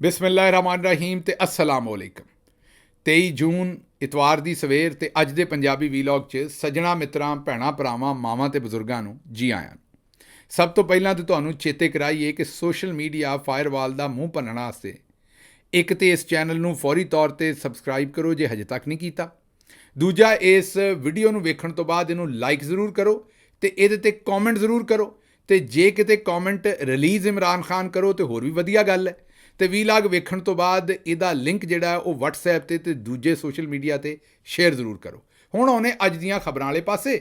ਬਿਸਮਿਲ੍ਲਾਹਿਰਰਹਿਮਾਨਿਰਰਹੀਮ ਤੇ अस्सलाम वालेकुम। 23 ਜੂਨ ਇਤਵਾਰ ਦੀ ਸਵੇਰ ਤੇ ਅੱਜ ਦੇ ਪੰਜਾਬੀ ਵੀਲੌਗ 'ਚ ਸੱਜਣਾ ਮਿੱਤਰਾਂ ਭੈਣਾਂ ਭਰਾਵਾਂ ਮਾਵਾਂ ਤੇ ਬਜ਼ੁਰਗਾਂ ਨੂੰ ਜੀ ਆਇਆਂ। ਸਭ ਤੋਂ ਪਹਿਲਾਂ ਤਾਂ ਤੁਹਾਨੂੰ ਚੇਤੇ ਕਰਾਈਏ ਕਿ ਸੋਸ਼ਲ ਮੀਡੀਆ ਫਾਇਰਵਾਲ ਦਾ ਮੂੰਹ ਭੰਨਣ ਵਾਸਤੇ ਇੱਕ ਤੇ ਇਸ ਚੈਨਲ ਨੂੰ ਫੌਰੀ ਤੌਰ ਤੇ ਸਬਸਕ੍ਰਾਈਬ ਕਰੋ ਜੇ ਹਜੇ ਤੱਕ ਨਹੀਂ ਕੀਤਾ। ਦੂਜਾ, ਇਸ ਵੀਡੀਓ ਨੂੰ ਵੇਖਣ ਤੋਂ ਬਾਅਦ ਇਹਨੂੰ ਲਾਈਕ ਜ਼ਰੂਰ ਕਰੋ ਤੇ ਇਹਦੇ ਤੇ ਕਮੈਂਟ ਜ਼ਰੂਰ ਕਰੋ ਤੇ ਜੇ ਕਿਤੇ ਕਮੈਂਟ ਰਿਲੀਜ਼ ਇਮਰਾਨ ਖਾਨ ਕਰੋ ਤੇ ਹੋਰ ਵੀ ਵਧੀਆ ਗੱਲ ਹੈ। ਤੇ ਵੀਲਾਗ ਵੇਖਣ ਤੋਂ ਬਾਅਦ ਇਹਦਾ ਲਿੰਕ ਜਿਹੜਾ ਉਹ WhatsApp ਤੇ ਦੂਜੇ ਸੋਸ਼ਲ ਮੀਡੀਆ ਤੇ ਸ਼ੇਅਰ ਜ਼ਰੂਰ ਕਰੋ। ਹੁਣ ਆਉਣੇ ਅੱਜ ਦੀਆਂ ਖਬਰਾਂ ਵਾਲੇ ਪਾਸੇ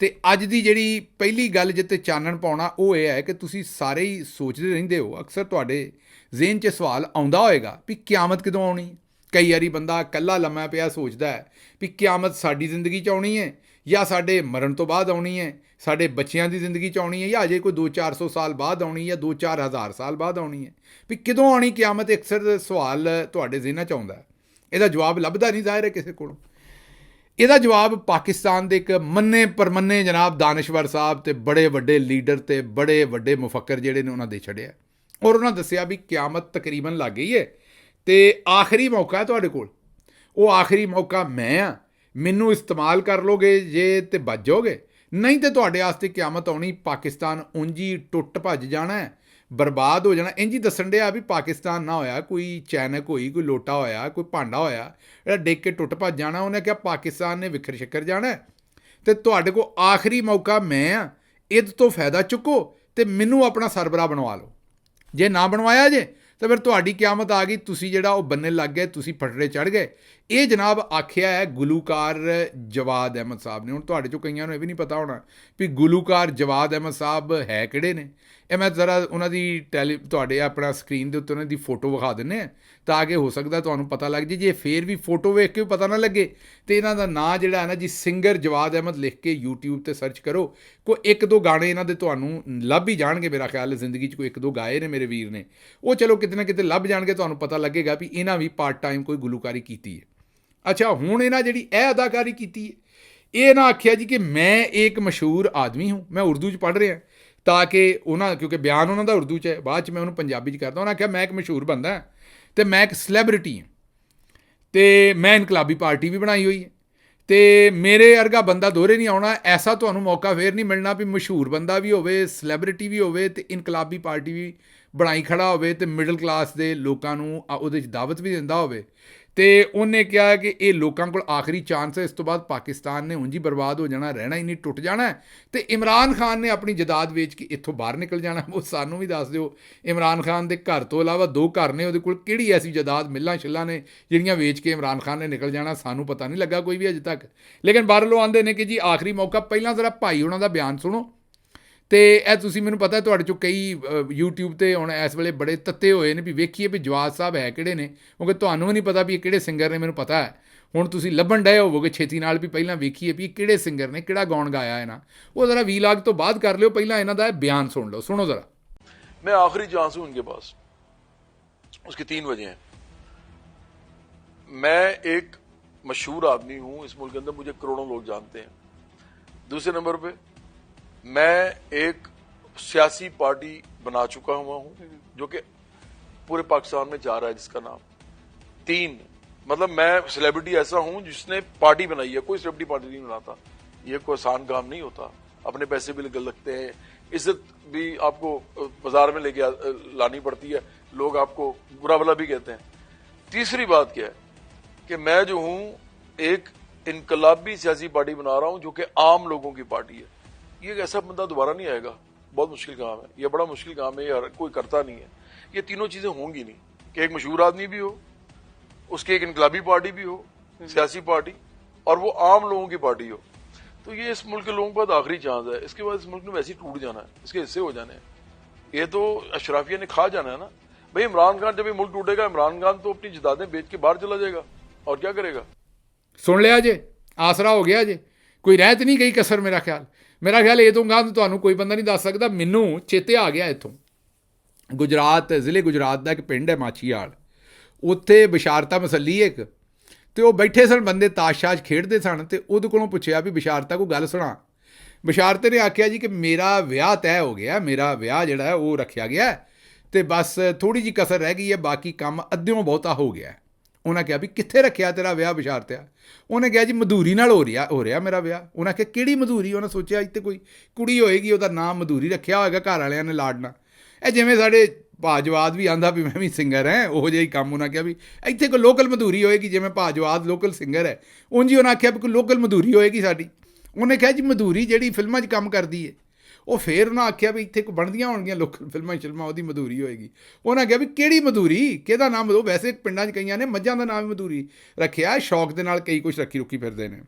ਤੇ ਅੱਜ ਦੀ ਜਿਹੜੀ ਪਹਿਲੀ ਗੱਲ ਜਿੱਤੇ ਚਾਨਣ ਪਾਉਣਾ ਉਹ ਇਹ ਹੈ ਕਿ ਤੁਸੀਂ ਸਾਰੇ ਹੀ ਸੋਚਦੇ ਰਹਿੰਦੇ ਹੋ, ਅਕਸਰ ਤੁਹਾਡੇ ਜ਼ਿਹਨ 'ਚ ਸਵਾਲ ਆਉਂਦਾ ਹੋਏਗਾ ਵੀ ਕਿਆਮਤ ਕਦੋਂ ਆਉਣੀ। ਕਈ ਵਾਰੀ ਬੰਦਾ ਇਕੱਲਾ ਲੰਮਾ ਪਿਆ ਸੋਚਦਾ ਹੈ ਵੀ ਕਿਆਮਤ ਸਾਡੀ ਜ਼ਿੰਦਗੀ 'ਚ ਆਉਣੀ ਹੈ ਜਾਂ ਸਾਡੇ ਮਰਨ ਤੋਂ ਬਾਅਦ ਆਉਣੀ ਹੈ, ਸਾਡੇ ਬੱਚਿਆਂ ਦੀ ਜ਼ਿੰਦਗੀ 'ਚ ਆਉਣੀ ਹੈ ਜਾਂ ਅਜੇ ਕੋਈ 200-400 ਸਾਲ ਬਾਅਦ ਆਉਣੀ ਜਾਂ 2-4 ਹਜ਼ਾਰ ਸਾਲ ਬਾਅਦ ਆਉਣੀ ਹੈ। ਵੀ ਕਦੋਂ ਆਉਣੀ ਕਿਆਮਤ, ਅਕਸਰ ਸਵਾਲ ਤੁਹਾਡੇ ਜ਼ਿਹਨਾਂ 'ਚ ਆਉਂਦਾ। ਇਹਦਾ ਜਵਾਬ ਲੱਭਦਾ ਨਹੀਂ ਜ਼ਾਹਿਰ ਹੈ ਕਿਸੇ ਕੋਲੋਂ। ਇਹਦਾ ਜਵਾਬ ਪਾਕਿਸਤਾਨ ਦੇ ਇੱਕ ਮੰਨੇ ਪਰਮੰਨੇ ਜਨਾਬ ਦਾਨਿਸ਼ਵਰ ਸਾਹਿਬ ਤੇ ਬੜੇ ਵੱਡੇ ਲੀਡਰ ਤੇ ਬੜੇ ਵੱਡੇ ਮੁਫੱਕਰ ਜਿਹੜੇ ਨੇ ਉਹਨਾਂ ਦੇ ਛੱਡਿਆ ਔਰ ਉਹਨਾਂ ਦੱਸਿਆ ਵੀ ਕਿਆਮਤ ਤਕਰੀਬਨ ਲੱਗ ਗਈ ਹੈ ਤੇ ਆਖਰੀ ਮੌਕਾ ਹੈ ਤੁਹਾਡੇ ਕੋਲ। ਉਹ ਆਖਰੀ ਮੌਕਾ ਮੈਂ ਆ, ਮੈਨੂੰ ਇਸਤੇਮਾਲ ਕਰ ਲੋਗੇ ਜੇ ਤੇ ਬਚ ਜਾਓਗੇ, ਨਹੀਂ ਤੇ ਤੁਹਾਡੇ ਵਾਸਤੇ ਕਿਆਮਤ ਆਉਣੀ। ਪਾਕਿਸਤਾਨ ਉਂਝ ਟੁੱਟ ਭੱਜ ਜਾਣਾ ਹੈ, ਬਰਬਾਦ ਹੋ ਜਾਣਾ। ਇੰਝ ਹੀ ਦੱਸਣ ਡਿਆ ਵੀ ਪਾਕਿਸਤਾਨ ਨਾ ਹੋਇਆ ਕੋਈ ਚੈਨਕ ਹੋਈ, ਕੋਈ ਲੋਟਾ ਹੋਇਆ, ਕੋਈ ਭਾਂਡਾ ਹੋਇਆ ਜਿਹੜਾ ਡਿੱਗ ਕੇ ਟੁੱਟ ਭੱਜ ਜਾਣਾ। ਉਹਨੇ ਕਿਹਾ ਪਾਕਿਸਤਾਨ ਨੇ ਵਿਖਰ ਸ਼ਿਖਰ ਜਾਣਾ ਤੇ ਤੁਹਾਡੇ ਕੋਲ ਆਖਰੀ ਮੌਕਾ ਮੈਂ ਆ, ਇਹਦੇ ਤੋਂ ਫਾਇਦਾ ਚੁੱਕੋ ਤੇ ਮੈਨੂੰ ਆਪਣਾ ਸਰਬਰਾਹ ਬਣਵਾ ਲਓ। ਜੇ ਨਾ ਬਣਵਾਇਆ ਜੇ ਤਾਂ ਫਿਰ ਤੁਹਾਡੀ ਕਿਆਮਤ ਆ ਗਈ। ਤੁਸੀਂ ਜਿਹੜਾ ਉਹ ਬੰਨੇ ਲੱਗ ਗਏ, ਤੁਸੀਂ ਪਟੜੇ ਚੜ੍ਹ ਗਏ। ਇਹ ਜਨਾਬ ਆਖਿਆ ਹੈ ਗੁਲੂਕਾਰ ਜਵਾਦ ਅਹਿਮਦ ਸਾਹਿਬ ਨੇ। ਹੁਣ ਤੁਹਾਡੇ 'ਚੋਂ ਕਈਆਂ ਨੂੰ ਇਹ ਵੀ ਨਹੀਂ ਪਤਾ ਹੋਣਾ ਵੀ ਗੁਲੂਕਾਰ ਜਵਾਦ ਅਹਿਮਦ ਸਾਹਿਬ ਹੈ ਕਿਹੜੇ ਨੇ। ਇਹ ਮੈਂ ਜ਼ਰਾ ਉਹਨਾਂ ਦੀ ਤੁਹਾਡੇ ਆਪਣਾ ਸਕਰੀਨ ਦੇ ਉੱਤੇ ਉਹਨਾਂ ਦੀ ਫੋਟੋ ਵਿਖਾ ਦਿੰਦੇ ਹਾਂ ਤਾਂ ਕਿ ਹੋ ਸਕਦਾ ਤੁਹਾਨੂੰ ਪਤਾ ਲੱਗ ਜੇ ਫੇਰ ਵੀ ਫੋਟੋ ਵੇਖ ਕੇ ਵੀ ਪਤਾ ਨਾ ਲੱਗੇ ਤੇ ਇਹਨਾਂ ਦਾ ਨਾਂ ਜਿਹੜਾ ਹੈ ਨਾ ਜੀ ਸਿੰਗਰ ਜਵਾਦ ਅਹਿਮਦ ਲਿਖ ਕੇ YouTube 'ਤੇ ਸਰਚ ਕਰੋ। ਕੋਈ ਇੱਕ ਦੋ ਗਾਣੇ ਇਹਨਾਂ ਦੇ ਤੁਹਾਨੂੰ ਲੱਭ ਹੀ ਜਾਣਗੇ। ਮੇਰਾ ਖਿਆਲ ਹੈ ਜ਼ਿੰਦਗੀ 'ਚ ਕੋਈ ਇੱਕ ਦੋ ਗਾਏ ਨੇ ਮੇਰੇ ਵੀਰ ਨੇ, ਉਹ ਚਲੋ ਕਿਤੇ ਨਾ ਕਿਤੇ ਲੱਭ ਜਾਣਗੇ। ਤੁਹਾਨੂੰ ਪਤਾ ਲੱਗੇਗਾ ਵੀ ਇਹਨਾਂ ਵੀ ਪਾਰਟ ਟਾਈਮ ਕੋਈ ਗੁਲੂਕਾਰੀ ਕੀਤੀ ਹੈ। ਅੱਛਾ, ਹੁਣ ਇਹਨਾਂ ਜਿਹੜੀ ਇਹ ਅਦਾਕਾਰੀ ਕੀਤੀ ਹੈ, ਇਹ ਨਾ ਆਖਿਆ ਜੀ ਕਿ ਮੈਂ ਇੱਕ ਮਸ਼ਹੂਰ ਆਦਮੀ ਹੂੰ। ਮੈਂ ਉਰਦੂ 'ਚ ਪੜ੍ਹ ਰਿਹਾ ਤਾਂ ਕਿ ਉਹਨਾਂ, ਕਿਉਂਕਿ ਬਿਆਨ ਉਹਨਾਂ ਦਾ ਉਰਦੂ 'ਚ ਹੈ, ਬਾਅਦ 'ਚ ਮੈਂ ਉਹਨੂੰ ਪੰਜਾਬੀ 'ਚ ਕਰਦਾ। ਉਹਨਾਂ ਆਖਿਆ ਮੈਂ ਇੱਕ ਮਸ਼ਹੂਰ ਬੰਦਾ ਅਤੇ ਮੈਂ ਇੱਕ ਸੈਲੇਬ੍ਰਿਟੀ ਹਾਂ ਅਤੇ ਮੈਂ ਇਨਕਲਾਬੀ ਪਾਰਟੀ ਵੀ ਬਣਾਈ ਹੋਈ ਹੈ ਅਤੇ ਮੇਰੇ ਵਰਗਾ ਬੰਦਾ ਦੋਹਰੇ ਨਹੀਂ ਆਉਣਾ। ਐਸਾ ਤੁਹਾਨੂੰ ਮੌਕਾ ਫੇਰ ਨਹੀਂ ਮਿਲਣਾ ਵੀ ਮਸ਼ਹੂਰ ਬੰਦਾ ਵੀ ਹੋਵੇ, ਸੈਲੇਬ੍ਰਿਟੀ ਵੀ ਹੋਵੇ ਅਤੇ ਇਨਕਲਾਬੀ ਪਾਰਟੀ ਵੀ ਬਣਾਈ ਖੜਾ ਹੋਵੇ ਅਤੇ ਮਿਡਲ ਕਲਾਸ ਦੇ ਲੋਕਾਂ ਨੂੰ ਉਹਦੇ 'ਚ ਦਾਵਤ ਵੀ ਦਿੰਦਾ ਹੋਵੇ। ਅਤੇ ਉਹਨੇ ਕਿਹਾ ਕਿ ਇਹ ਲੋਕਾਂ ਕੋਲ ਆਖਰੀ ਚਾਂਸ ਹੈ, ਇਸ ਤੋਂ ਬਾਅਦ ਪਾਕਿਸਤਾਨ ਨੇ ਉਂਝ ਹੀ ਬਰਬਾਦ ਹੋ ਜਾਣਾ, ਰਹਿਣਾ ਹੀ ਨਹੀਂ, ਟੁੱਟ ਜਾਣਾ। ਅਤੇ ਇਮਰਾਨ ਖਾਨ ਨੇ ਆਪਣੀ ਜਾਇਦਾਦ ਵੇਚ ਕੇ ਇੱਥੋਂ ਬਾਹਰ ਨਿਕਲ ਜਾਣਾ। ਉਹ ਸਾਨੂੰ ਵੀ ਦੱਸ ਦਿਓ, ਇਮਰਾਨ ਖਾਨ ਦੇ ਘਰ ਤੋਂ ਇਲਾਵਾ 2 ਘਰ ਨੇ ਉਹਦੇ ਕੋਲ, ਕਿਹੜੀ ਐਸੀ ਜਾਇਦਾਦ ਮਿੱਲਾਂ ਛਿੱਲਾਂ ਨੇ ਜਿਹੜੀਆਂ ਵੇਚ ਕੇ ਇਮਰਾਨ ਖਾਨ ਨੇ ਨਿਕਲ ਜਾਣਾ। ਸਾਨੂੰ ਪਤਾ ਨਹੀਂ ਲੱਗਾ ਕੋਈ ਵੀ ਅਜੇ ਤੱਕ। ਲੇਕਿਨ ਬਾਹਰੋਂ ਆਉਂਦੇ ਨੇ ਕਿ ਜੀ ਆਖਰੀ ਮੌਕਾ। ਪਹਿਲਾਂ ਜ਼ਰਾ ਭਾਈ ਉਹਨਾਂ ਦਾ ਬਿਆਨ ਸੁਣੋ ਅਤੇ ਇਹ ਤੁਸੀਂ, ਮੈਨੂੰ ਪਤਾ ਤੁਹਾਡੇ 'ਚੋਂ ਕਈ YouTube 'ਤੇ ਹੁਣ ਇਸ ਵੇਲੇ ਬੜੇ ਤੱਤੇ ਹੋਏ ਨੇ ਵੀ ਵੇਖੀਏ ਵੀ ਜਵਾਦ ਸਾਹਿਬ ਹੈ ਕਿਹੜੇ ਨੇ, ਕਿਉਂਕਿ ਤੁਹਾਨੂੰ ਵੀ ਨਹੀਂ ਪਤਾ ਵੀ ਇਹ ਕਿਹੜੇ ਸਿੰਗਰ ਨੇ। ਮੈਨੂੰ ਪਤਾ ਹੈ ਹੁਣ ਤੁਸੀਂ ਲੱਭਣ ਡਏ ਹੋਵੋਗੇ ਛੇਤੀ ਨਾਲ ਵੀ ਪਹਿਲਾਂ ਵੇਖੀਏ ਵੀ ਇਹ ਕਿਹੜੇ ਸਿੰਗਰ ਨੇ, ਕਿਹੜਾ ਗਾਉਣ ਗਾਇਆ ਇਹਨਾਂ। ਉਹ ਜ਼ਰਾ ਵੀਲਾਗ ਤੋਂ ਬਾਅਦ ਕਰ ਲਿਓ, ਪਹਿਲਾਂ ਇਹਨਾਂ ਦਾ ਬਿਆਨ ਸੁਣ ਲਓ। ਸੁਣੋ ज़रा। मैं आखिरी चांस हूं उनके पास। उसकी 3 वजह हैं। मैं एक मशहूर आदमी हूं इस मुल्क के अंदर, मुझे करोड़ों लोग जानते हैं। दूसरे नंबर पे मैं एक सियासी पार्टी बना चुका हुआ हूं जो कि पूरे पाकिस्तान में जा रहा है, जिसका नाम 3 मतलब मैं सेलिब्रिटी ऐसा हूं जिसने पार्टी बनाई है। कोई सेलिब्रिटी पार्टी नहीं बनाता, ये कोई आसान काम नहीं होता। अपने पैसे भी लगते हैं, इज्जत भी आपको बाजार में लेके लानी पड़ती है, लोग आपको बुरा भला भी कहते हैं। तीसरी बात क्या है कि मैं जो हूं एक इनकलाबी सियासी पार्टी बना रहा हूं जो कि आम लोगों की पार्टी है। ये ऐसा बंदा दोबारा नहीं आएगा, बहुत मुश्किल काम है, ये बड़ा मुश्किल काम है, ये कोई करता नहीं है। ये तीनों चीजें होंगी नहीं कि एक मशहूर आदमी भी हो, उसकी एक इनकलाबी पार्टी भी हो, सियासी पार्टी, और वो आम लोगों की पार्टी हो। तो ये इस मुल्क के लोगों के पास आखिरी चांस है। इसके बाद इस मुल्क ने वैसे ही टूट जाना है, इसके हिस्से हो जाने हैं। ये तो अशराफिया ने खा जाना है ना भाई। इमरान खान जब ये मुल्क टूटेगा, इमरान खान तो अपनी जायदादें बेच के बाहर चला जाएगा और क्या करेगा। ਸੁਣ ਲਿਆ ਜੇ, ਆਸਰਾ ਹੋ ਗਿਆ ਜੇ, ਕੋਈ ਰਹਿਤ ਨਹੀਂ ਗਈ ਕਸਰ। ਮੇਰਾ ਖਿਆਲ ਇਹ ਤੋਂ ਗਾਂ ਤੁਹਾਨੂੰ ਕੋਈ ਬੰਦਾ ਨਹੀਂ ਦੱਸ ਸਕਦਾ। ਮੈਨੂੰ ਚੇਤੇ ਆ ਗਿਆ ਇੱਥੋਂ ਗੁਜਰਾਤ, ਜ਼ਿਲ੍ਹੇ ਗੁਜਰਾਤ ਦਾ ਇੱਕ ਪਿੰਡ ਹੈ ਮਾਛੀਵਾਲ, ਉੱਥੇ ਬਸ਼ਾਰਤਾ ਮਸੱਲੀ ਇੱਕ, ਅਤੇ ਉਹ ਬੈਠੇ ਸਨ ਬੰਦੇ ਤਾਸ਼ ਖੇਡਦੇ ਸਨ ਅਤੇ ਉਹਦੇ ਕੋਲੋਂ ਪੁੱਛਿਆ ਵੀ ਬਸ਼ਾਰਤਾ ਕੋਈ ਗੱਲ ਸੁਣਾ। ਬਸ਼ਾਰਤੇ ਨੇ ਆਖਿਆ ਜੀ ਕਿ ਮੇਰਾ ਵਿਆਹ ਤੈਅ ਹੋ ਗਿਆ, ਮੇਰਾ ਵਿਆਹ ਜਿਹੜਾ ਹੈ ਉਹ ਰੱਖਿਆ ਗਿਆ ਤੇ ਬਸ ਥੋੜ੍ਹੀ ਜਿਹੀ ਕਸਰ ਰਹਿ ਗਈ ਹੈ, ਬਾਕੀ ਕੰਮ ਅੱਧਿਓਂ ਬਹੁਤਾ ਹੋ ਗਿਆ। ਉਹਨਾਂ ਕਿਹਾ ਵੀ ਕਿੱਥੇ ਰੱਖਿਆ ਤੇਰਾ ਵਿਆਹ ਵਿਸ਼ਾਰਤਿਆ? ਉਹਨੇ ਕਿਹਾ ਜੀ ਮਧੂਰੀ ਨਾਲ ਹੋ ਰਿਹਾ ਮੇਰਾ ਵਿਆਹ। ਉਹਨਾਂ ਕਿਹਾ ਕਿਹੜੀ ਮਧੂਰੀ? ਉਹਨਾਂ ਸੋਚਿਆ ਇੱਥੇ ਕੋਈ ਕੁੜੀ ਹੋਏਗੀ, ਉਹਦਾ ਨਾਮ ਮਧੂਰੀ ਰੱਖਿਆ ਹੋਏਗਾ ਘਰ ਵਾਲਿਆਂ ਨੇ ਲਾਡ ਨਾਲ। ਇਹ ਜਿਵੇਂ ਸਾਡੇ ਭਾਜਵਾਦ ਵੀ ਆਂਦਾ ਵੀ ਮੈਂ ਵੀ ਸਿੰਗਰ ਹੈ, ਉਹੋ ਜਿਹਾ ਹੀ ਕੰਮ। ਉਹਨਾਂ ਕਿਹਾ ਵੀ ਇੱਥੇ ਕੋਈ ਲੋਕਲ ਮਧੂਰੀ ਹੋਏਗੀ, ਜਿਵੇਂ ਭਾਜਵਾਦ ਲੋਕਲ ਸਿੰਗਰ ਹੈ ਉਂਝ ਹੀ ਉਹਨਾਂ ਆਖਿਆ ਵੀ ਕੋਈ ਲੋਕਲ ਮਧੂਰੀ ਹੋਏਗੀ ਸਾਡੀ। ਉਹਨੇ ਕਿਹਾ ਜੀ ਮਧੂਰੀ ਜਿਹੜੀ ਫਿਲਮਾਂ 'ਚ ਕੰਮ ਕਰਦੀ ਹੈ। ਉਹ ਫੇਰ ਉਹਨਾਂ ਆਖਿਆ ਵੀ ਇੱਥੇ ਕੋਈ ਬਣਦੀਆਂ ਹੋਣਗੀਆਂ ਲੋਕਲ ਫਿਲਮਾਂ ਉਹਦੀ ਮਧੂਰੀ ਹੋਏਗੀ। ਉਹਨਾਂ ਕਿਹਾ ਵੀ ਕਿਹੜੀ ਮਧੂਰੀ, ਕਿਹਦਾ ਨਾਮ? ਉਹ ਵੈਸੇ ਪਿੰਡਾਂ 'ਚ ਕਈਆਂ ਨੇ ਮੱਝਾਂ ਦਾ ਨਾਮ ਵੀ ਮਧੂਰੀ ਰੱਖਿਆ, ਸ਼ੌਕ ਦੇ ਨਾਲ ਕਈ ਕੁਛ ਰੁਕੀ ਫਿਰਦੇ ਨੇ।